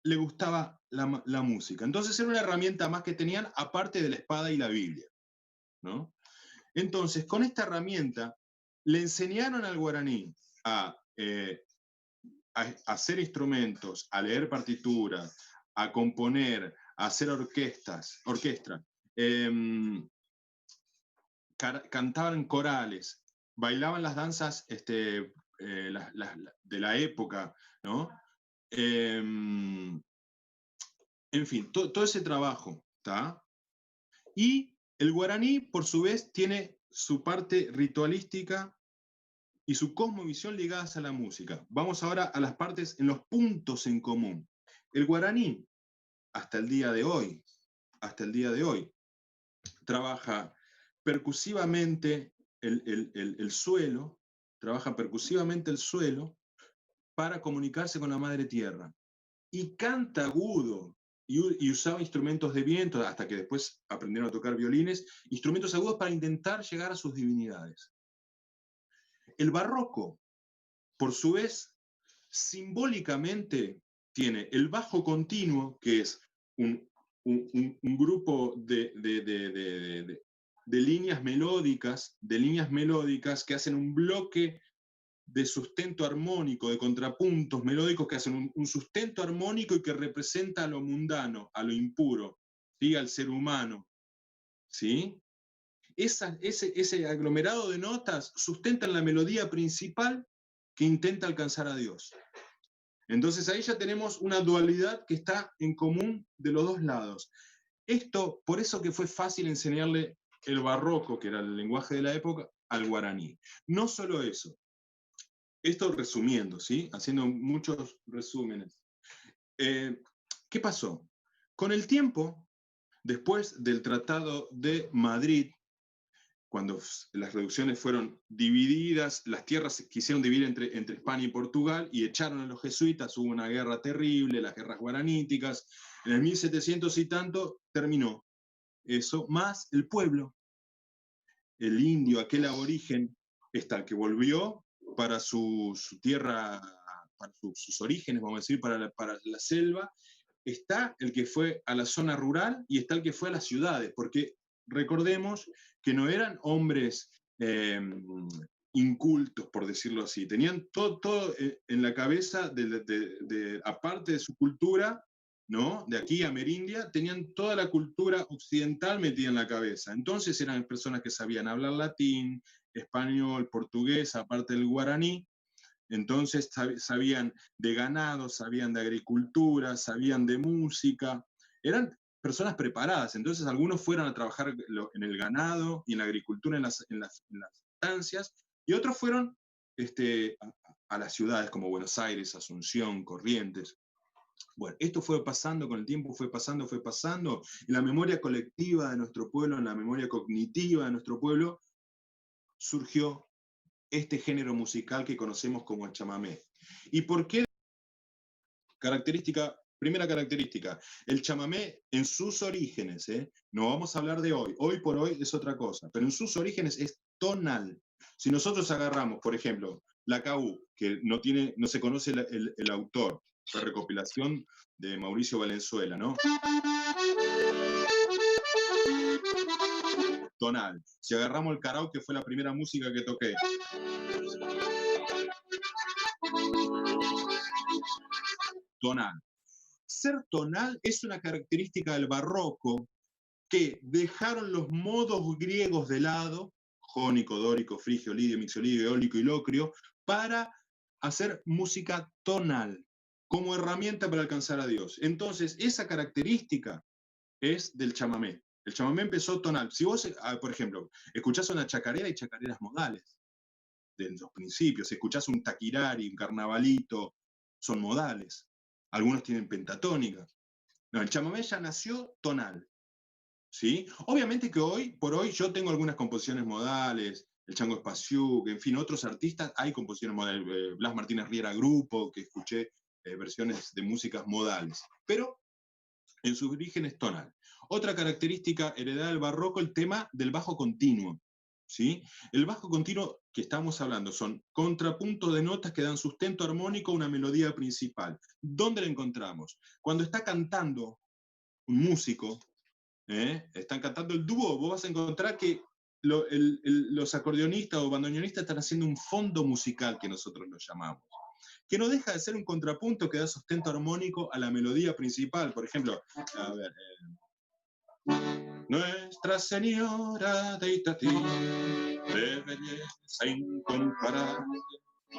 le gustaba la música. Entonces era una herramienta más que tenían, aparte de la espada y la Biblia, ¿no? Entonces, con esta herramienta, le enseñaron al guaraní a hacer instrumentos, a leer partituras, a componer, a hacer orquesta, cantaban corales, bailaban las danzas de la época, ¿no? En fin, todo ese trabajo, ¿está? Y el guaraní, por su vez, tiene su parte ritualística y su cosmovisión ligadas a la música. Vamos ahora a las partes, en los puntos en común. El guaraní, hasta el día de hoy, trabaja percusivamente el suelo, para comunicarse con la madre tierra. Y canta agudo, y usaba instrumentos de viento, hasta que después aprendieron a tocar violines, instrumentos agudos para intentar llegar a sus divinidades. El barroco, por su vez, simbólicamente tiene el bajo continuo, que es un grupo de líneas melódicas, que hacen un bloque de sustento armónico, de contrapuntos melódicos que hacen un sustento armónico y que representa a lo mundano, a lo impuro, ¿sí? Al ser humano, ¿sí? Ese aglomerado de notas sustentan la melodía principal que intenta alcanzar a Dios. Entonces ahí ya tenemos una dualidad que está en común de los dos lados. Esto, por eso que fue fácil enseñarle el barroco, que era el lenguaje de la época, al guaraní. No solo eso. Esto resumiendo, ¿sí? Haciendo muchos resúmenes. ¿Qué pasó? Con el tiempo, después del Tratado de Madrid, cuando las reducciones fueron divididas, las tierras se quisieron dividir entre España y Portugal y echaron a los jesuitas, hubo una guerra terrible, las guerras guaraníticas, en el 1700 y tanto terminó eso, más el pueblo, el indio, aquel aborigen, está el que volvió para su tierra, para sus orígenes, vamos a decir, para la selva, está el que fue a la zona rural y está el que fue a las ciudades, porque recordemos que no eran hombres incultos, por decirlo así, tenían todo en la cabeza, aparte de su cultura, ¿no? De aquí a Merindia, tenían toda la cultura occidental metida en la cabeza. Entonces eran personas que sabían hablar latín, español, portugués, aparte del guaraní. Entonces sabían de ganado, sabían de agricultura, sabían de música. Eran personas preparadas. Entonces algunos fueron a trabajar en el ganado y en la agricultura en las estancias, y otros fueron a las ciudades como Buenos Aires, Asunción, Corrientes. Bueno, esto fue pasando con el tiempo, fue pasando, y la memoria colectiva de nuestro pueblo, en la memoria cognitiva de nuestro pueblo, surgió este género musical que conocemos como el chamamé. ¿Y por qué? Primera característica, el chamamé en sus orígenes, no vamos a hablar de hoy por hoy es otra cosa, pero en sus orígenes es tonal. Si nosotros agarramos, por ejemplo, la CAU, que no se conoce el autor, la recopilación de Mauricio Valenzuela, ¿no? Tonal. Si agarramos el carao, que fue la primera música que toqué. Tonal. Ser tonal es una característica del barroco que dejaron los modos griegos de lado, jónico, dórico, frigio, lidio, mixolidio, eólico y locrio, para hacer música tonal, como herramienta para alcanzar a Dios. Entonces, esa característica es del chamamé. El chamamé empezó tonal. Si vos, por ejemplo, escuchás una chacarera y chacareras modales, de los principios, escuchás un taquirari, un carnavalito, son modales. Algunos tienen pentatónica. No, el chamamé ya nació tonal. ¿Sí? Obviamente que hoy por hoy yo tengo algunas composiciones modales, el Chango Espaciuc, en fin, otros artistas, hay composiciones modales, Blas Martínez Riera Grupo, que escuché versiones de músicas modales, pero en sus orígenes tonal. Otra característica heredada del barroco, el tema del bajo continuo. ¿Sí? El bajo continuo que estamos hablando son contrapuntos de notas que dan sustento armónico a una melodía principal. ¿Dónde la encontramos? Cuando está cantando un músico, están cantando el dúo, vos vas a encontrar que los acordeonistas o bandoneonistas están haciendo un fondo musical, que nosotros lo llamamos, que no deja de ser un contrapunto que da sustento armónico a la melodía principal. Por ejemplo, a ver, Nuestra Señora de Itatí, de belleza incomparable,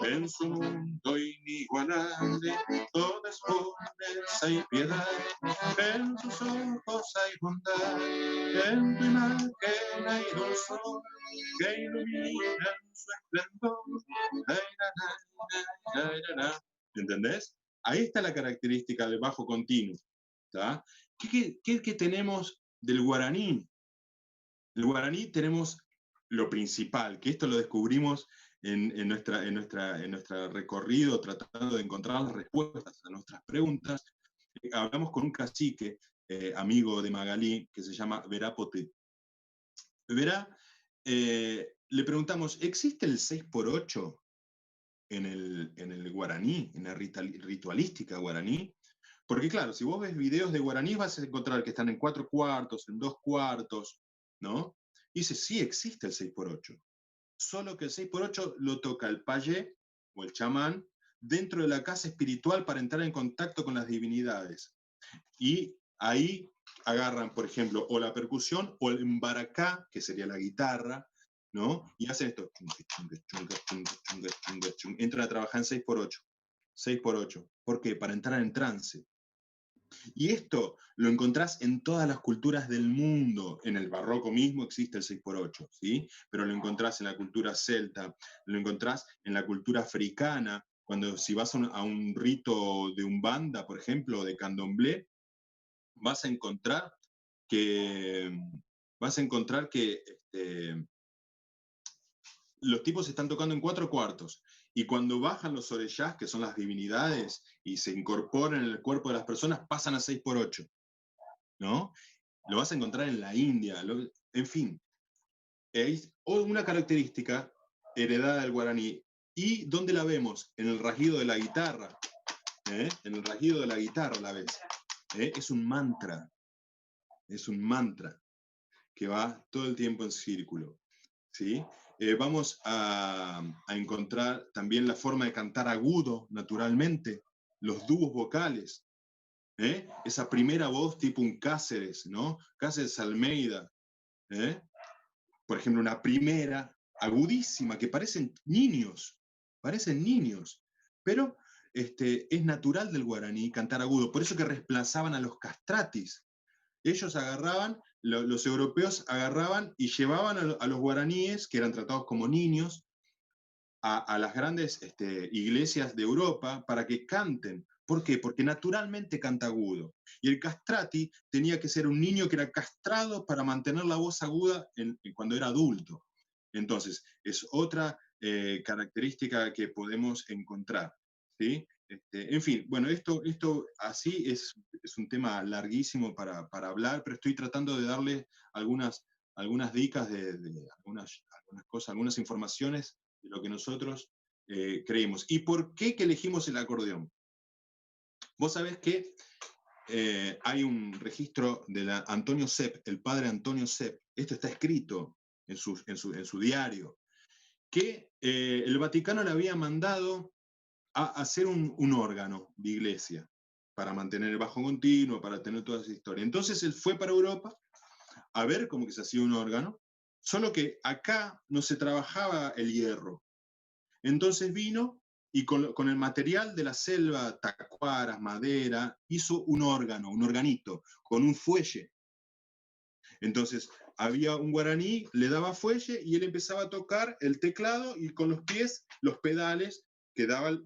en su mundo inigualable, todo es pureza y piedad, en sus ojos hay bondad, en tu imagen hay dulzor, que iluminan su esplendor. ¿Entendés? Ahí está la característica del bajo continuo. ¿Tá? ¿Qué tenemos del guaraní? El guaraní tenemos lo principal, que esto lo descubrimos en nuestro recorrido, tratando de encontrar las respuestas a nuestras preguntas. Hablamos con un cacique, amigo de Magalí, que se llama Verá Poté. Verá, le preguntamos, ¿existe el 6x8 en el guaraní, en la ritualística guaraní? Porque claro, si vos ves videos de guaraní vas a encontrar que están en 4/4, en 2/4, ¿no? Y dice, sí existe el 6x8, solo que el 6x8 lo toca el payé o el chamán dentro de la casa espiritual para entrar en contacto con las divinidades. Y ahí agarran, por ejemplo, o la percusión o el mbaracá, que sería la guitarra, ¿no? Y hacen esto. Entran a trabajar en 6x8. 6x8. ¿Por qué? Para entrar en trance. Y esto lo encontrás en todas las culturas del mundo. En el barroco mismo existe el 6x8, ¿sí? Pero lo encontrás en la cultura celta, lo encontrás en la cultura africana, cuando si vas a un rito de umbanda, por ejemplo, de candomblé, vas a encontrar que los tipos están tocando en 4/4, y cuando bajan los orellás, que son las divinidades, y se incorporan en el cuerpo de las personas, pasan a 6x8, ¿no? Lo vas a encontrar en la India, en fin. Es una característica heredada del guaraní. ¿Y dónde la vemos? En el rasguido de la guitarra. En el rasguido de la guitarra la ves. Es un mantra. Es un mantra que va todo el tiempo en círculo, ¿sí? Vamos a encontrar también la forma de cantar agudo, naturalmente, los dúos vocales, esa primera voz tipo un Cáceres, ¿no? Cáceres Almeida, por ejemplo, una primera agudísima, que parecen niños, pero es natural del guaraní cantar agudo, por eso que reemplazaban a los castratis. Ellos agarraban, los europeos agarraban y llevaban a los guaraníes, que eran tratados como niños, a las grandes iglesias de Europa para que canten. ¿Por qué? Porque naturalmente canta agudo. Y el castrati tenía que ser un niño que era castrado para mantener la voz aguda cuando era adulto. Entonces, es otra característica que podemos encontrar, ¿sí? En fin, bueno, esto así es un tema larguísimo para hablar, pero estoy tratando de darle algunas dicas de algunas cosas, algunas informaciones de lo que nosotros creemos. ¿Y por qué que elegimos el acordeón? Vos sabés que hay un registro de Antonio Sepp, el padre Antonio Sepp, esto está escrito en su diario, que el Vaticano le había mandado a hacer un órgano de iglesia para mantener el bajo continuo, para tener toda esa historia. Entonces él fue para Europa a ver cómo que se hacía un órgano, solo que acá no se trabajaba el hierro. Entonces vino y con el material de la selva, tacuaras, madera, hizo un órgano, un organito, con un fuelle. Entonces había un guaraní, le daba fuelle y él empezaba a tocar el teclado y con los pies los pedales que daban,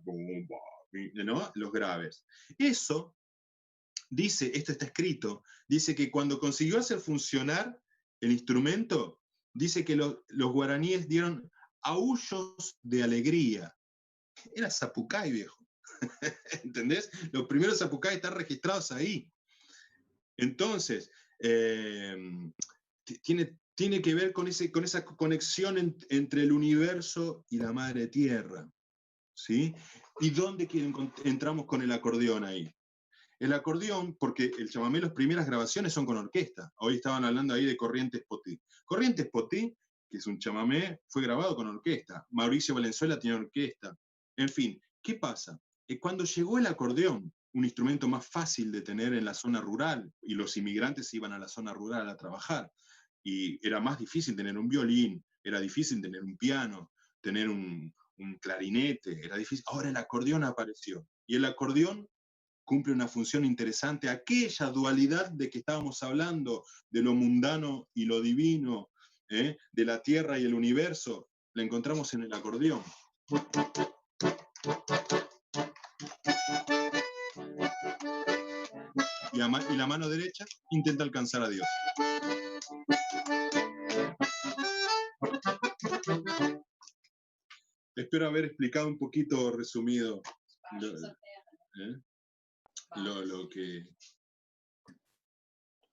¿no?, los graves. Eso, dice, esto está escrito, dice que cuando consiguió hacer funcionar el instrumento, dice que los guaraníes dieron aullos de alegría. Era zapucay, viejo. ¿Entendés? Los primeros zapucay están registrados ahí. Entonces, tiene tiene que ver con esa conexión entre el universo y la madre tierra, ¿sí? ¿Y dónde entramos con el acordeón ahí? El acordeón, porque el chamamé, las primeras grabaciones son con orquesta. Hoy estaban hablando ahí de Corrientes Potí. Corrientes Potí, que es un chamamé, fue grabado con orquesta. Mauricio Valenzuela tiene orquesta. En fin, ¿qué pasa? Cuando llegó el acordeón, un instrumento más fácil de tener en la zona rural, y los inmigrantes iban a la zona rural a trabajar, y era más difícil tener un violín, era difícil tener un piano, tener un clarinete, era difícil. Ahora el acordeón apareció. Y el acordeón cumple una función interesante, aquella dualidad de que estábamos hablando, de lo mundano y lo divino, de la tierra y el universo, la encontramos en el acordeón. Y la mano derecha intenta alcanzar a Dios. Espero haber explicado un poquito resumido lo que...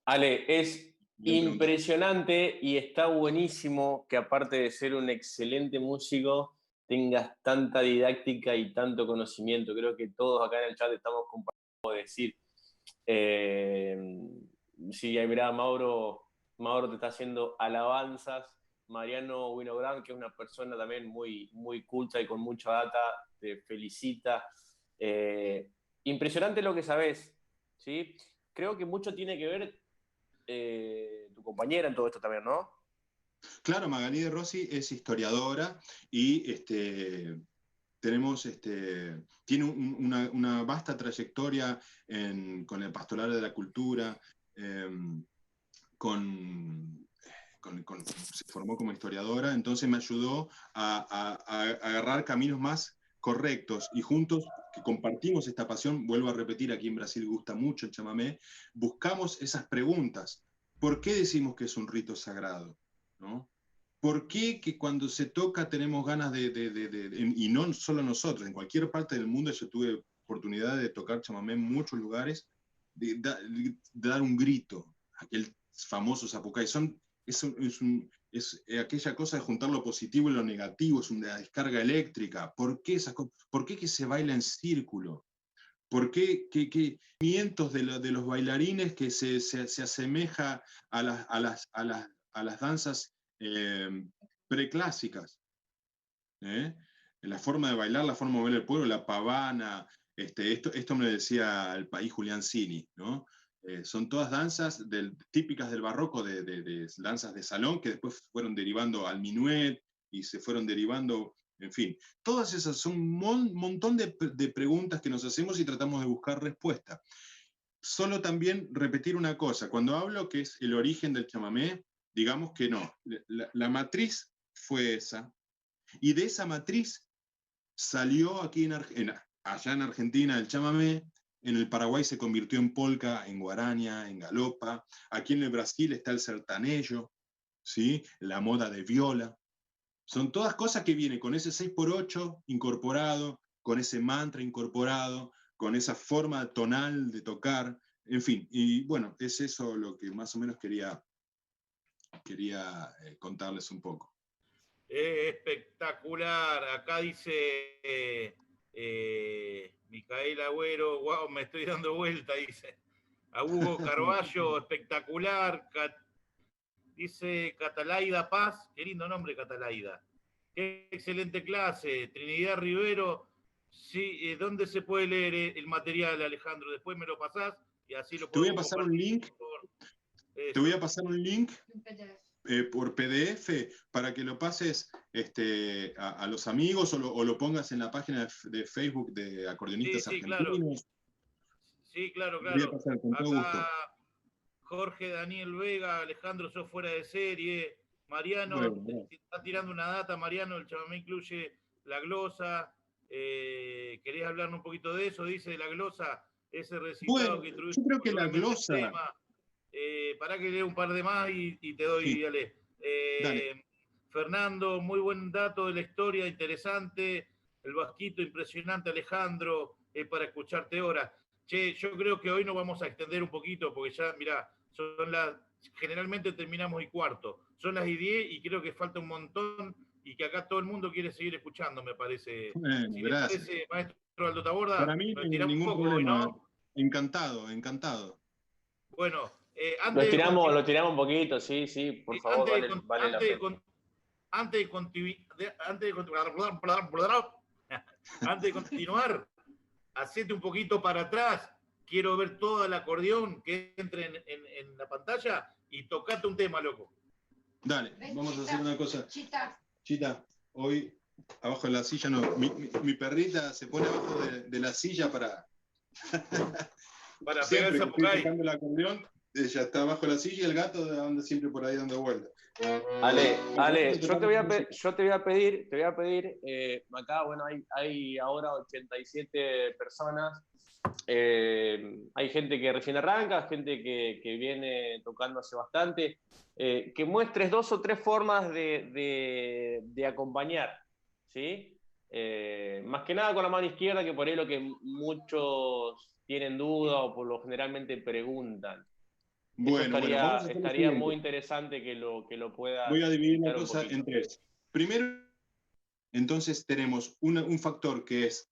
Ale, es impresionante y está buenísimo que aparte de ser un excelente músico, tengas tanta didáctica y tanto conocimiento. Creo que todos acá en el chat estamos compartiendo decir. Sí, mirá, Mauro te está haciendo alabanzas. Mariano Winograd, que es una persona también muy, muy culta y con mucha data, te felicita. Impresionante lo que sabes, ¿sí? Creo que mucho tiene que ver tu compañera en todo esto también, ¿no? Claro, Magalí de Rossi es historiadora y tiene una vasta trayectoria con el Pastoral de la Cultura, se formó como historiadora, entonces me ayudó a agarrar caminos más correctos y juntos que compartimos esta pasión, vuelvo a repetir, aquí en Brasil gusta mucho el chamamé, buscamos esas preguntas. ¿Por qué decimos que es un rito sagrado? ¿No? ¿Por qué que cuando se toca tenemos ganas y no solo nosotros, en cualquier parte del mundo yo tuve oportunidad de tocar chamamé en muchos lugares, de dar un grito, aquel famoso zapucay, es aquella cosa de juntar lo positivo y lo negativo, es una descarga eléctrica. ¿Por qué que se baila en círculo? ¿Por qué movimientos de los bailarines que se asemeja a las danzas preclásicas? La forma de bailar, la forma de mover el pueblo, la pavana, esto me decía el país Julián Cini, ¿no? Son todas danzas típicas del barroco, de danzas de salón, que después fueron derivando al minuet y se fueron derivando, en fin. Todas esas son un montón de preguntas que nos hacemos y tratamos de buscar respuesta. Solo también repetir una cosa, cuando hablo que es el origen del chamamé, digamos que no, la matriz fue esa, y de esa matriz salió aquí allá en Argentina el chamamé, en el Paraguay se convirtió en polka, en guaraña, en galopa, aquí en el Brasil está el sertanejo, ¿sí? La moda de viola. Son todas cosas que vienen con ese 6x8 incorporado, con ese mantra incorporado, con esa forma tonal de tocar, en fin. Y bueno, es eso lo que más o menos quería contarles un poco. Espectacular. Acá dice Micaela Agüero, wow, me estoy dando vuelta, dice. A Hugo Carballo, espectacular. Dice Catalaida Paz, qué lindo nombre, Catalaida. Qué excelente clase. Trinidad Rivero, sí, ¿dónde se puede leer el material, Alejandro? Después me lo pasás y así lo puedo compartir. Te voy a pasar un link por PDF para que lo pases a los amigos o lo pongas en la página de Facebook de Acordeonistas Argentinos. Sí, claro. Voy a pasar con todo gusto. Jorge Daniel Vega, Alejandro, sos fuera de serie. Mariano, está tirando una data. Mariano, el chamamé incluye la glosa. ¿Querés hablarnos un poquito de eso? Dice de la glosa, ese recitado que introduce. Yo creo que la glosa... Para que lea un par de más y te doy, sí. Dale. Fernando, muy buen dato de la historia, interesante. El vasquito, impresionante, Alejandro, para escucharte ahora. Che, yo creo que hoy nos vamos a extender un poquito, porque ya, mirá, Generalmente terminamos y cuarto. Son las y 10 y creo que falta un montón y que acá todo el mundo quiere seguir escuchando, me parece. Bueno, Si le gracias. parece, maestro Aldo Taborda, Para mí nos tiramos un ningún poco hoy, problema. ¿no? Encantado, encantado. Bueno, Lo antes de tiramos, continuar, lo tiramos un poquito, sí, sí, por favor, antes de, vale la pena. antes de continuar, hacete un poquito para atrás. Quiero ver todo el acordeón que entre en la pantalla y tocate un tema, loco. Dale, vamos a hacer una cosa. Chita, hoy abajo de la silla no. Mi perrita se pone abajo de la silla para. Para Siempre pegarse que a estoy tocando el acordeón, ella está abajo de la silla y el gato anda siempre por ahí dando vueltas. Ale, yo te voy a pedir, acá, bueno, hay ahora 87 personas, hay gente que recién arranca, gente que viene tocando hace bastante, que muestres 2 o 3 formas de acompañar, ¿sí? Más que nada con la mano izquierda, que por ahí lo que muchos tienen duda o por lo generalmente preguntan. Bueno, vamos a hacer lo Estaría muy siguiente. interesante que lo puedas Voy a dividir la explicar un cosa poquito. en 3. Primero, entonces tenemos un factor que es,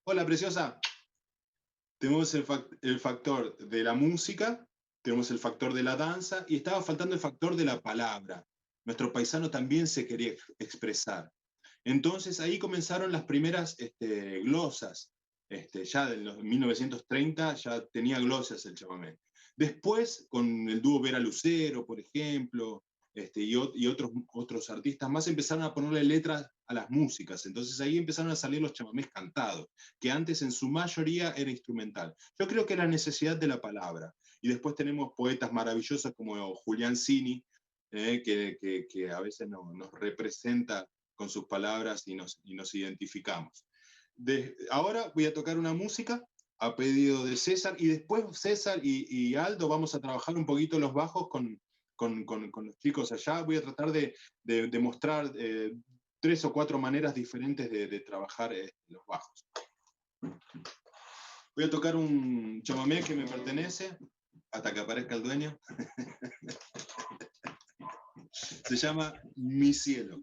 hola preciosa, tenemos el factor de la música, tenemos el factor de la danza y estaba faltando el factor de la palabra. Nuestro paisano también se quería expresar. Entonces ahí comenzaron las primeras glosas. Ya en los 1930 ya tenía glosas el chamamé. Después, con el dúo Vera Lucero, por ejemplo, y otros artistas más empezaron a ponerle letras a las músicas. Entonces ahí empezaron a salir los chamamés cantados, que antes en su mayoría era instrumental. Yo creo que era necesidad de la palabra. Y después tenemos poetas maravillosos como Julián Cini, que a veces nos representa con sus palabras y nos identificamos. Ahora voy a tocar una música a pedido de César y después César y Aldo vamos a trabajar un poquito los bajos con los chicos allá. Voy a tratar de mostrar 3 o 4 maneras diferentes de trabajar los bajos. Voy a tocar un chamamé que me pertenece hasta que aparezca el dueño. Se llama Mi Cielo.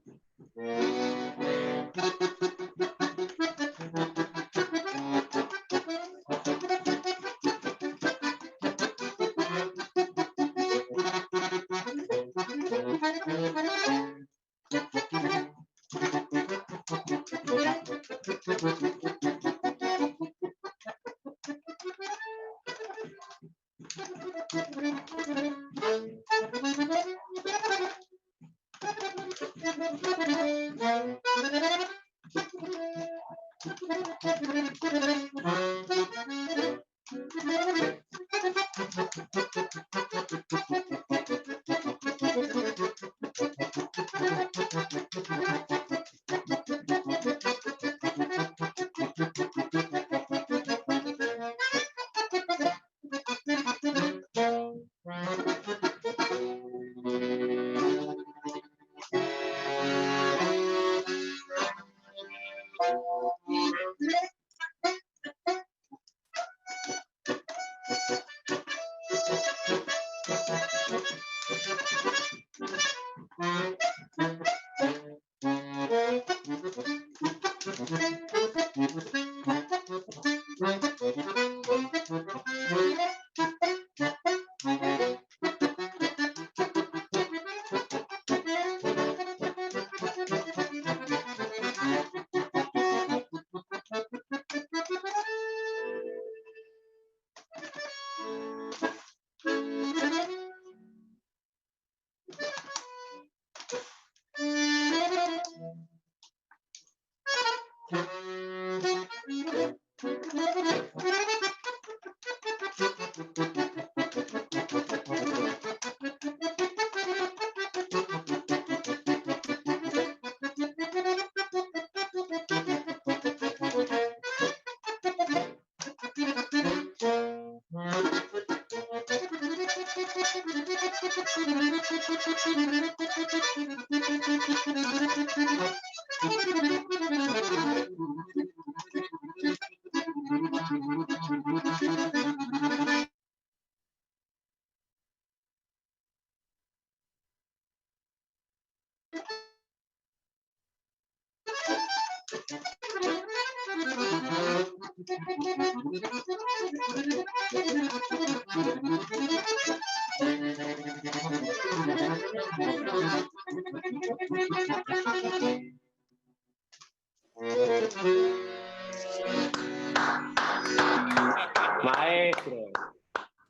Maestro,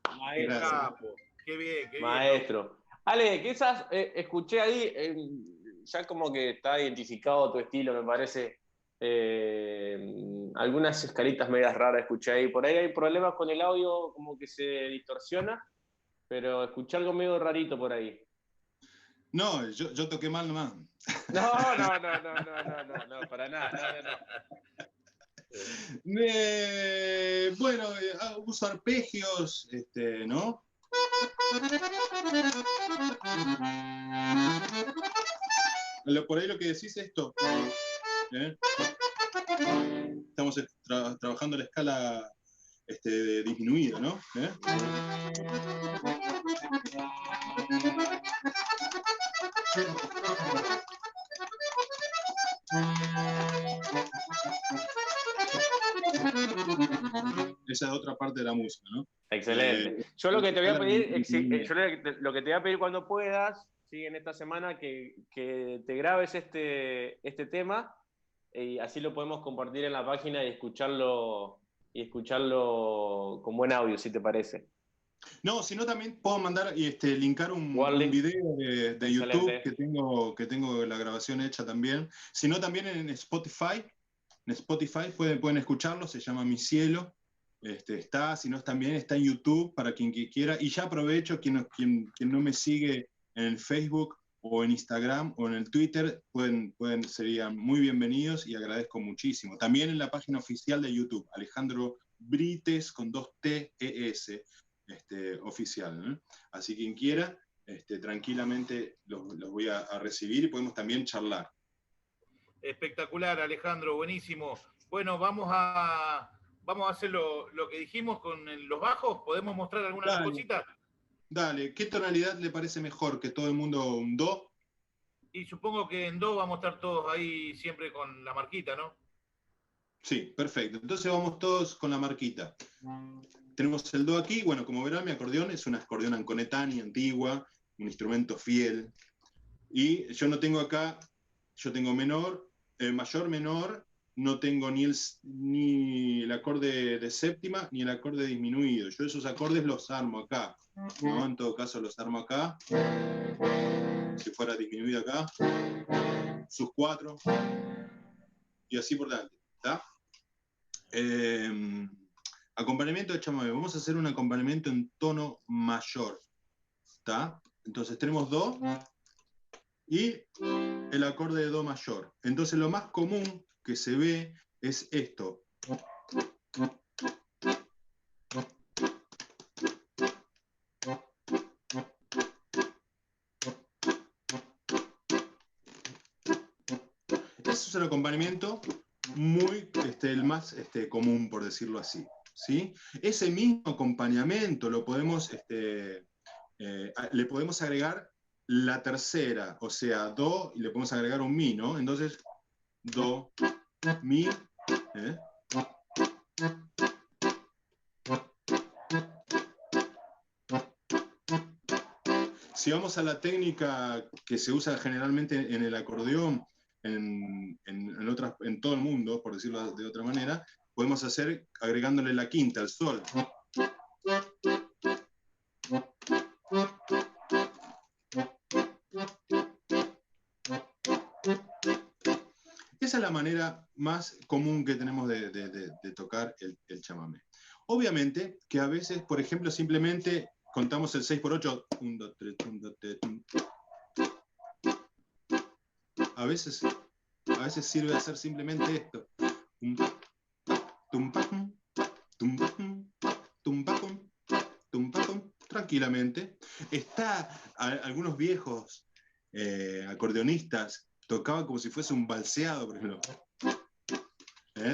Qué maestro, capo. Qué bien, qué bien. maestro. Ale, quizás escuché ahí, ya como que está identificado tu estilo, me parece. Algunas escalitas medias raras escuché ahí. Por ahí hay problemas con el audio, como que se distorsiona, pero escuché algo medio rarito por ahí. No, yo toqué mal nomás. No, no, no, no, no, no, no, no, para nada, no, no, no. Bueno, uso arpegios, ¿no? Por ahí lo que decís es esto. ¿Eh? Estamos trabajando la escala disminuida, ¿no? ¿Eh? Esa es otra parte de la música, ¿no? Excelente. Yo lo que te voy a escala pedir, disminuida. yo lo que te voy a pedir cuando puedas, ¿sí? En esta semana, que te grabes este tema y así lo podemos compartir en la página y escucharlo con buen audio, si te parece. No, sino también puedo mandar y linkar un Wally. video de YouTube Excelente. que tengo la grabación hecha también. Sino también en Spotify. En Spotify pueden escucharlo, se llama Mi Cielo. Está, si no también está en YouTube para quien quiera. Y ya aprovecho, quien no me sigue en el Facebook o en Instagram o en el Twitter, serían muy bienvenidos y agradezco muchísimo. También en la página oficial de YouTube, Alejandro Brites con 2 T-E-S, oficial, ¿no? Así quien quiera, tranquilamente los voy a recibir y podemos también charlar. Espectacular, Alejandro, buenísimo. Bueno, vamos a hacer lo que dijimos con los bajos. ¿Podemos mostrar alguna cosita? Dale, ¿qué tonalidad le parece mejor? ¿Que todo el mundo un do? Y supongo que en do vamos a estar todos ahí siempre con la marquita, ¿no? Sí, perfecto. Entonces vamos todos con la marquita. Tenemos el do aquí. Bueno, como verán, mi acordeón es una acordeón Anconetani antigua, un instrumento fiel. Y yo no tengo acá, yo tengo menor, mayor, menor, no tengo ni el acorde de séptima ni el acorde disminuido. Yo esos acordes los armo acá, ¿no? En todo caso los armo acá. Si fuera disminuido acá, sus 4, y así por delante, ¿está? Acompañamiento de chamamé. Vamos a hacer un acompañamiento en tono mayor, ¿está? Entonces tenemos do y el acorde de do mayor. Entonces lo más común que se ve es esto. Ese es el acompañamiento muy, el más común, por decirlo así, ¿sí? Ese mismo acompañamiento lo podemos, le podemos agregar la tercera, o sea, do, y le podemos agregar un mi, ¿no? Entonces, do, mi, Si vamos a la técnica que se usa generalmente en el acordeón, en todo el mundo, por decirlo de otra manera, podemos hacer agregándole la quinta, el sol. Esa es la manera más común que tenemos de tocar el chamamé. Obviamente que a veces, por ejemplo, simplemente contamos el 6x8. 1, 2, 3, 1, 2, 3. A veces sirve hacer simplemente esto. Tranquilamente. Algunos viejos acordeonistas tocaban como si fuese un balseado, por ejemplo.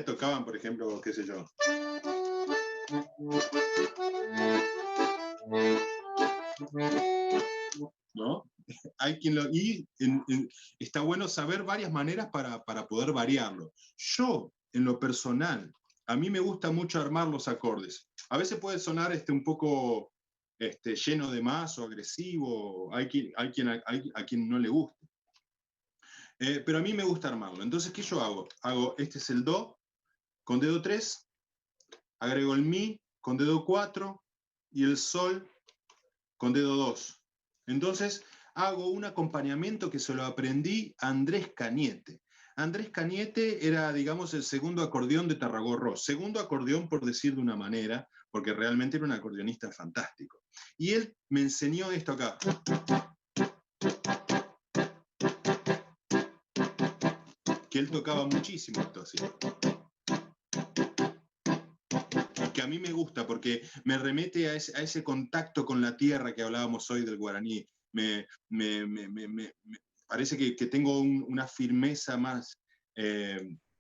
Tocaban, por ejemplo, qué sé yo. ¿No? hay quien lo... Y está bueno saber varias maneras para poder variarlo. Yo, en lo personal, a mí me gusta mucho armar los acordes. A veces puede sonar un poco lleno de más o agresivo, hay a quien no le guste. Pero a mí me gusta armarlo. Entonces, ¿qué yo hago? Este es el Do con dedo 3, agrego el Mi con dedo 4 y el Sol con dedo 2. Entonces, hago un acompañamiento que se lo aprendí a Andrés Cañete. Andrés Cañete era, digamos, el segundo acordeón de Tarragó. Segundo acordeón, por decir de una manera, porque realmente era un acordeonista fantástico. Y él me enseñó esto acá. Que él tocaba muchísimo esto así. Y que a mí me gusta porque me remete a ese contacto con la tierra que hablábamos hoy del guaraní. Me parece que tengo una firmeza más,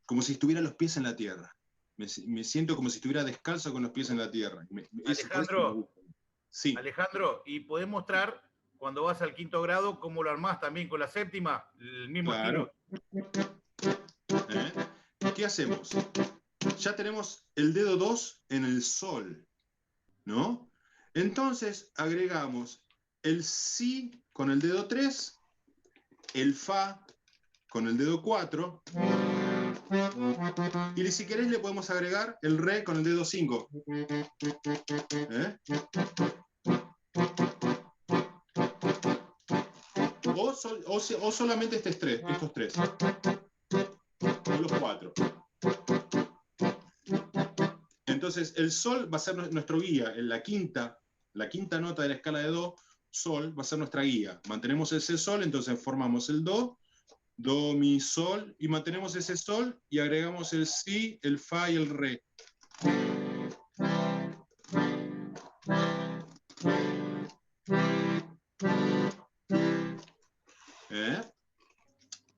como si estuviera los pies en la tierra. Me siento como si estuviera descalzo con los pies en la tierra. Alejandro, sí. Alejandro, ¿y podés mostrar cuando vas al 5º grado cómo lo armás también con la 7ª? El mismo claro. estilo. ¿Qué hacemos? Ya tenemos el dedo 2 en el Sol, ¿no? Entonces agregamos el Si con el dedo 3, el Fa con el dedo 4, y si querés le podemos agregar el Re con el dedo 5. O solamente estos tres, o los 4. Entonces el Sol va a ser nuestro guía, en la quinta nota de la escala de Do, Sol va a ser nuestra guía. Mantenemos ese Sol, entonces formamos el Do, Do, Mi, Sol, y mantenemos ese Sol y agregamos el Si, el Fa y el Re.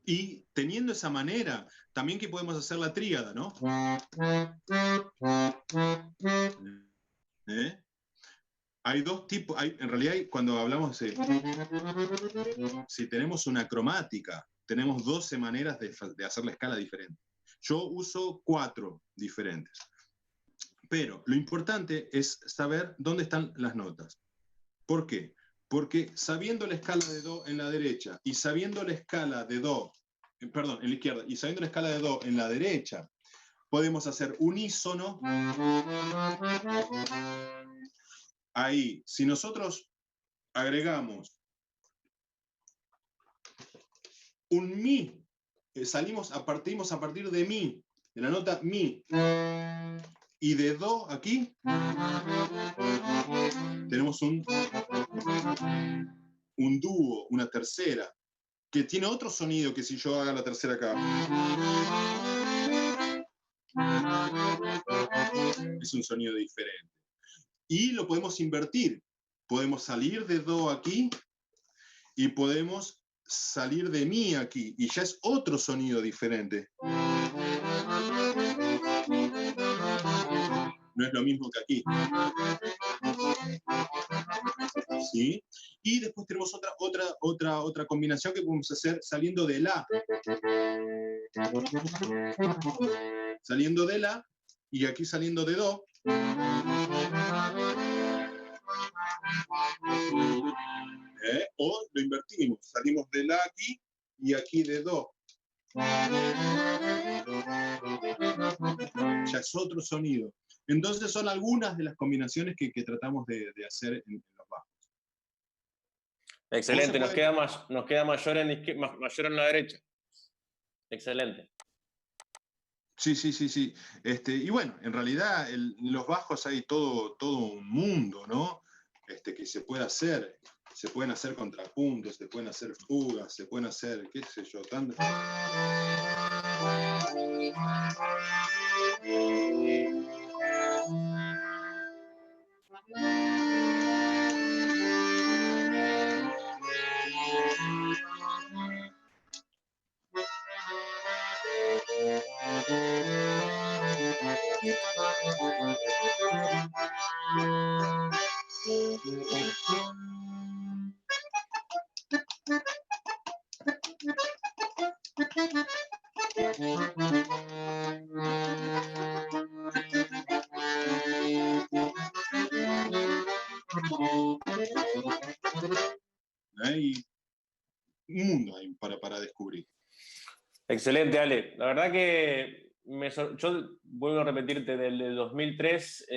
Y teniendo esa manera, también que podemos hacer la tríada, ¿no? Hay dos tipos, en realidad cuando hablamos de... Si tenemos una cromática, tenemos 12 maneras de hacer la escala diferente. Yo uso 4 diferentes. Pero lo importante es saber dónde están las notas. ¿Por qué? Porque sabiendo la escala de Do en la derecha y sabiendo la escala de Do, perdón, en la izquierda, y sabiendo la escala de Do en la derecha, podemos hacer unísono. Ahí, si nosotros agregamos un Mi, partimos a partir de Mi, de la nota Mi, y de Do aquí, tenemos un dúo, una tercera, que tiene otro sonido que si yo haga la tercera acá. Es un sonido diferente. Y lo podemos invertir. Podemos salir de Do aquí y podemos salir de Mi aquí. Y ya es otro sonido diferente. No es lo mismo que aquí. ¿Sí? Y después tenemos otra combinación que podemos hacer saliendo de La. Saliendo de La y aquí saliendo de Do. O lo invertimos, salimos de La aquí y aquí de Do. Ya es otro sonido. Entonces son algunas de las combinaciones que tratamos de hacer en los bajos. Excelente, nos queda mayor en la derecha. Excelente. Sí. Y bueno, en realidad en los bajos hay todo un mundo, ¿no? Que se puede hacer. Se pueden hacer contrapuntos, se pueden hacer fugas, se pueden hacer, qué sé yo, tanto. Hay un mundo ahí para descubrir. Excelente, Ale. La verdad que yo vuelvo a repetirte, del 2003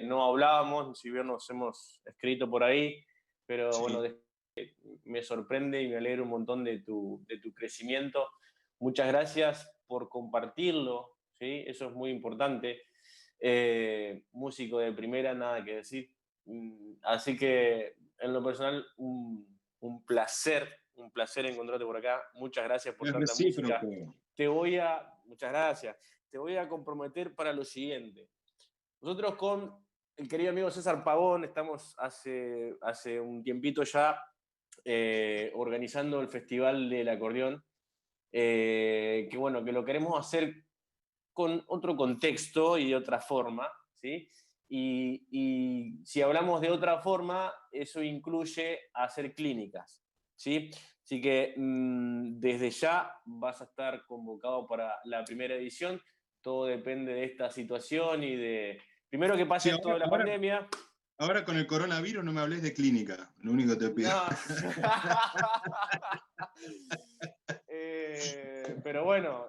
no hablábamos, si bien nos hemos escrito por ahí, pero Sí. bueno, me sorprende y me alegra un montón de tu crecimiento. Muchas gracias por compartirlo, ¿sí? Eso es muy importante. Músico de primera, nada que decir. Así que en lo personal, un placer encontrarte por acá. Muchas gracias por Es tanta música. recíproco. Muchas gracias. Te voy a comprometer para lo siguiente. Nosotros con el querido amigo César Pavón estamos hace un tiempito ya organizando el Festival del Acordeón, que bueno, que lo queremos hacer con otro contexto y de otra forma, ¿sí? Y si hablamos de otra forma, eso incluye hacer clínicas, ¿sí? Así que desde ya vas a estar convocado para la primera edición. Todo depende de esta situación y de, primero que Sí, pase esto de la pandemia. ahora con el coronavirus no me hables de clínica, lo único que te pido. No. Pero bueno,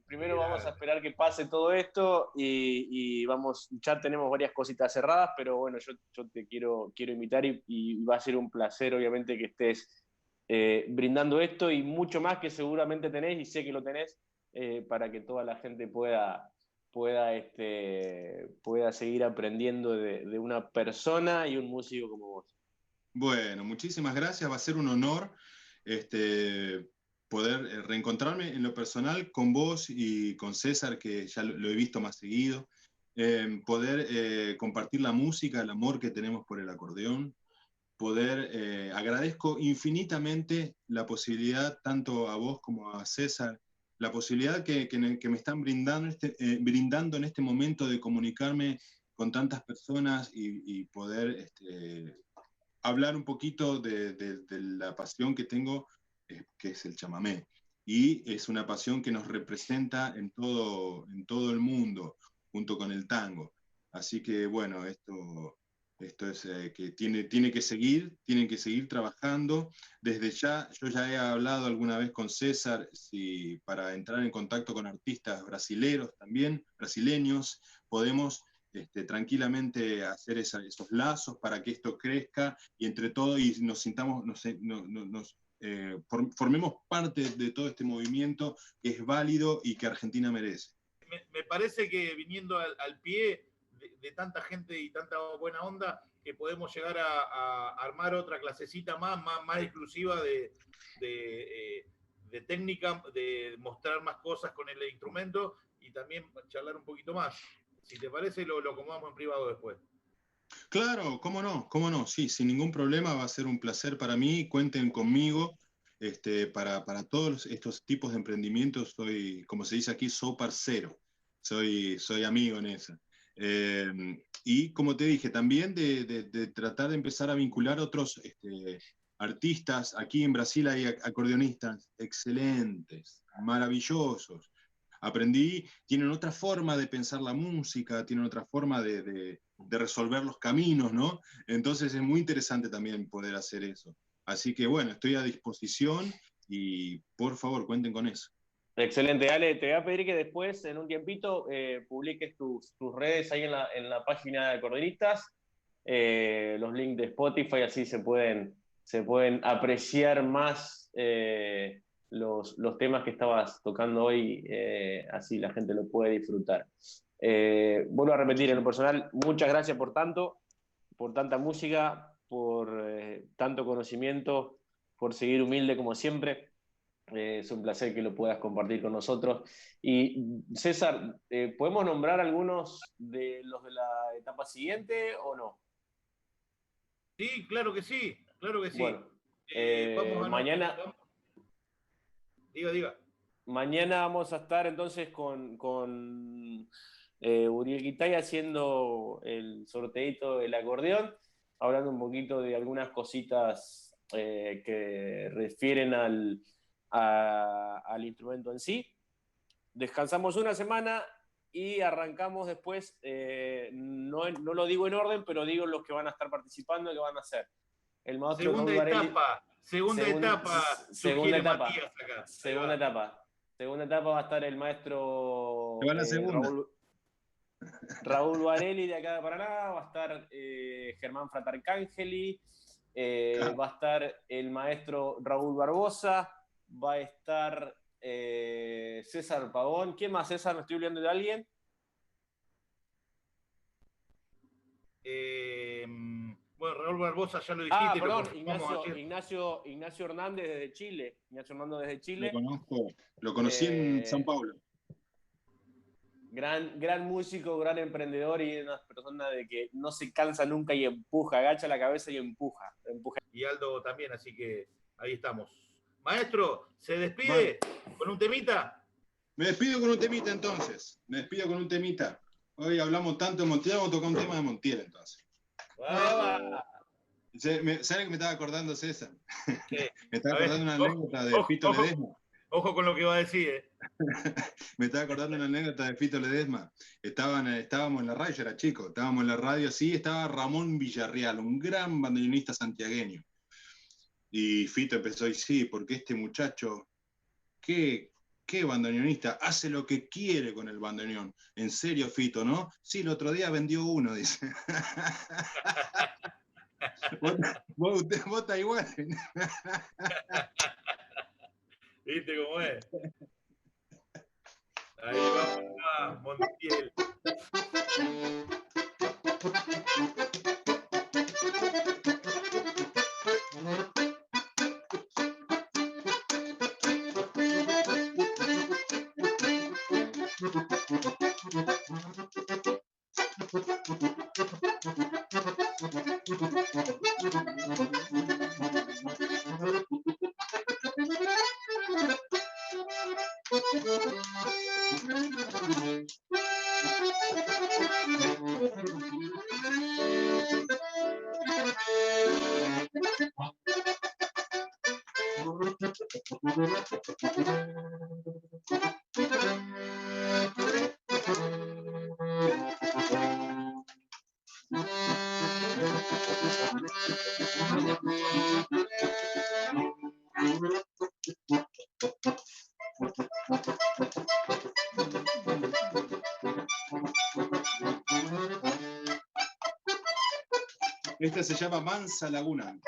primero vamos a esperar que pase todo esto y vamos, ya tenemos varias cositas cerradas, pero bueno, yo te quiero invitar y va a ser un placer obviamente que estés brindando esto y mucho más que seguramente tenés y sé que lo tenés para que toda la gente pueda seguir aprendiendo de una persona y un músico como vos. Bueno, muchísimas gracias. Va a ser un honor poder reencontrarme en lo personal con vos y con César, que ya lo he visto más seguido. Poder compartir la música, el amor que tenemos por el acordeón. Agradezco infinitamente la posibilidad, tanto a vos como a César, la posibilidad que me están brindando en este momento de comunicarme con tantas personas y poder hablar un poquito de la pasión que tengo, que es el chamamé. Y es una pasión que nos representa en todo el mundo, junto con el tango. Así que bueno, esto es que tienen que seguir trabajando. Desde ya, yo ya he hablado alguna vez con César para entrar en contacto con artistas brasileños también, brasileños, podemos tranquilamente hacer esos lazos para que esto crezca y entre todos y nos sintamos, formemos parte de todo este movimiento que es válido y que Argentina merece. Me parece que viniendo al pie de tanta gente y tanta buena onda, que podemos llegar a armar otra clasecita más exclusiva de técnica, de mostrar más cosas con el instrumento y también charlar un poquito más. Si te parece, lo acomodamos en privado después. Claro, cómo no, sí, sin ningún problema, va a ser un placer para mí, cuenten conmigo, para todos estos tipos de emprendimientos, soy, como se dice aquí, soy parcero, soy amigo en eso. Y como te dije, también de tratar de empezar a vincular otros artistas, aquí en Brasil hay acordeonistas excelentes, maravillosos, tienen otra forma de pensar la música, tienen otra forma de resolver los caminos, ¿no? Entonces es muy interesante también poder hacer eso. Así que bueno, estoy a disposición y por favor cuenten con eso. Excelente, Ale. Te voy a pedir que después, en un tiempito, publiques tus redes ahí en la página de Acordeonistas, los links de Spotify, así se pueden apreciar más los temas que estabas tocando hoy, así la gente lo puede disfrutar. Vuelvo a repetir, en lo personal, muchas gracias por tanta música, por tanto conocimiento, por seguir humilde como siempre. Es un placer que lo puedas compartir con nosotros. Y César, ¿podemos nombrar algunos de los de la etapa siguiente o no? Sí, claro que sí, claro que sí. Bueno, Vamos a mañana, Diga. mañana vamos a estar entonces con Uriel Guitay haciendo el sorteito del acordeón, hablando un poquito de algunas cositas que refieren al instrumento en sí. descansamos una semana y arrancamos después, no lo digo en orden, pero digo los que van a estar participando, que van a ser el maestro Segunda Raúl Varelli. etapa, Segunda sugiere etapa. Matías acá. Segunda etapa. Segunda etapa va a estar el maestro Se va a la segunda. Raúl Varelli de acá de Paraná, va a estar Germán Fratarcangeli, va a estar el maestro Raúl Barbosa, va a estar César Pavón. ¿Quién más, César? ¿Me estoy olvidando de alguien? Bueno, Raúl Barbosa ya lo dijiste. Perdón, Ignacio Hernández desde Chile. Lo conozco, lo conocí en São Paulo. Gran músico, gran emprendedor y una persona de que no se cansa nunca y empuja, agacha la cabeza y empuja. Y Aldo también, así que ahí estamos. Maestro, ¿se despide con un temita? Me despido con un temita entonces. Hoy hablamos tanto de Montiel, vamos a tocar un tema de Montiel entonces. ¿Sabes que me estaba acordando, César? ¿Qué? Me estaba acordando una anécdota de Fito Ledesma. Ojo con lo que va a decir, ¿eh? Me estaba acordando una anécdota de Fito Ledesma. Estábamos en la radio, yo era chico, estábamos en la radio, sí, estaba Ramón Villarreal, un gran bandoneonista santiagueño. Y Fito empezó a decir, sí, porque este muchacho, ¿qué bandoneonista? Hace lo que quiere con el bandoneón. En serio, Fito, ¿no? Sí, el otro día vendió uno, dice. Vos está igual. ¿Viste cómo es? Ahí va, Montiel. Esta se llama Mansa Laguna.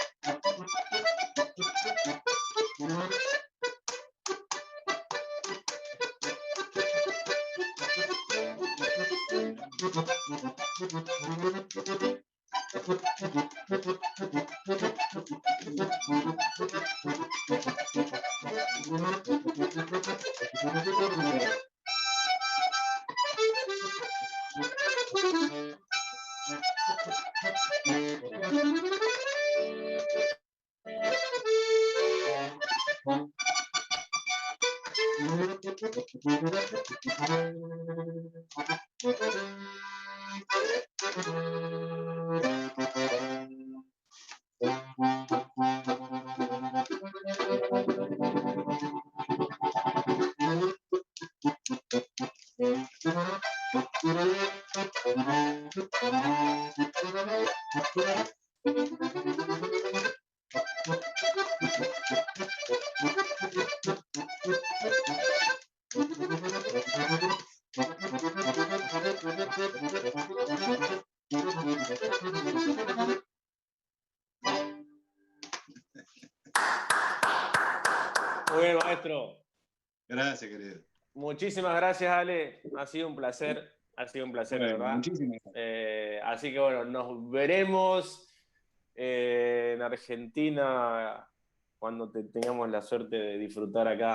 Muy bien, maestro. Gracias, querido. Muchísimas gracias, Ale. Ha sido un placer. Bueno, de verdad. muchísimas gracias. Así que bueno, nos veremos en Argentina cuando tengamos la suerte de disfrutar acá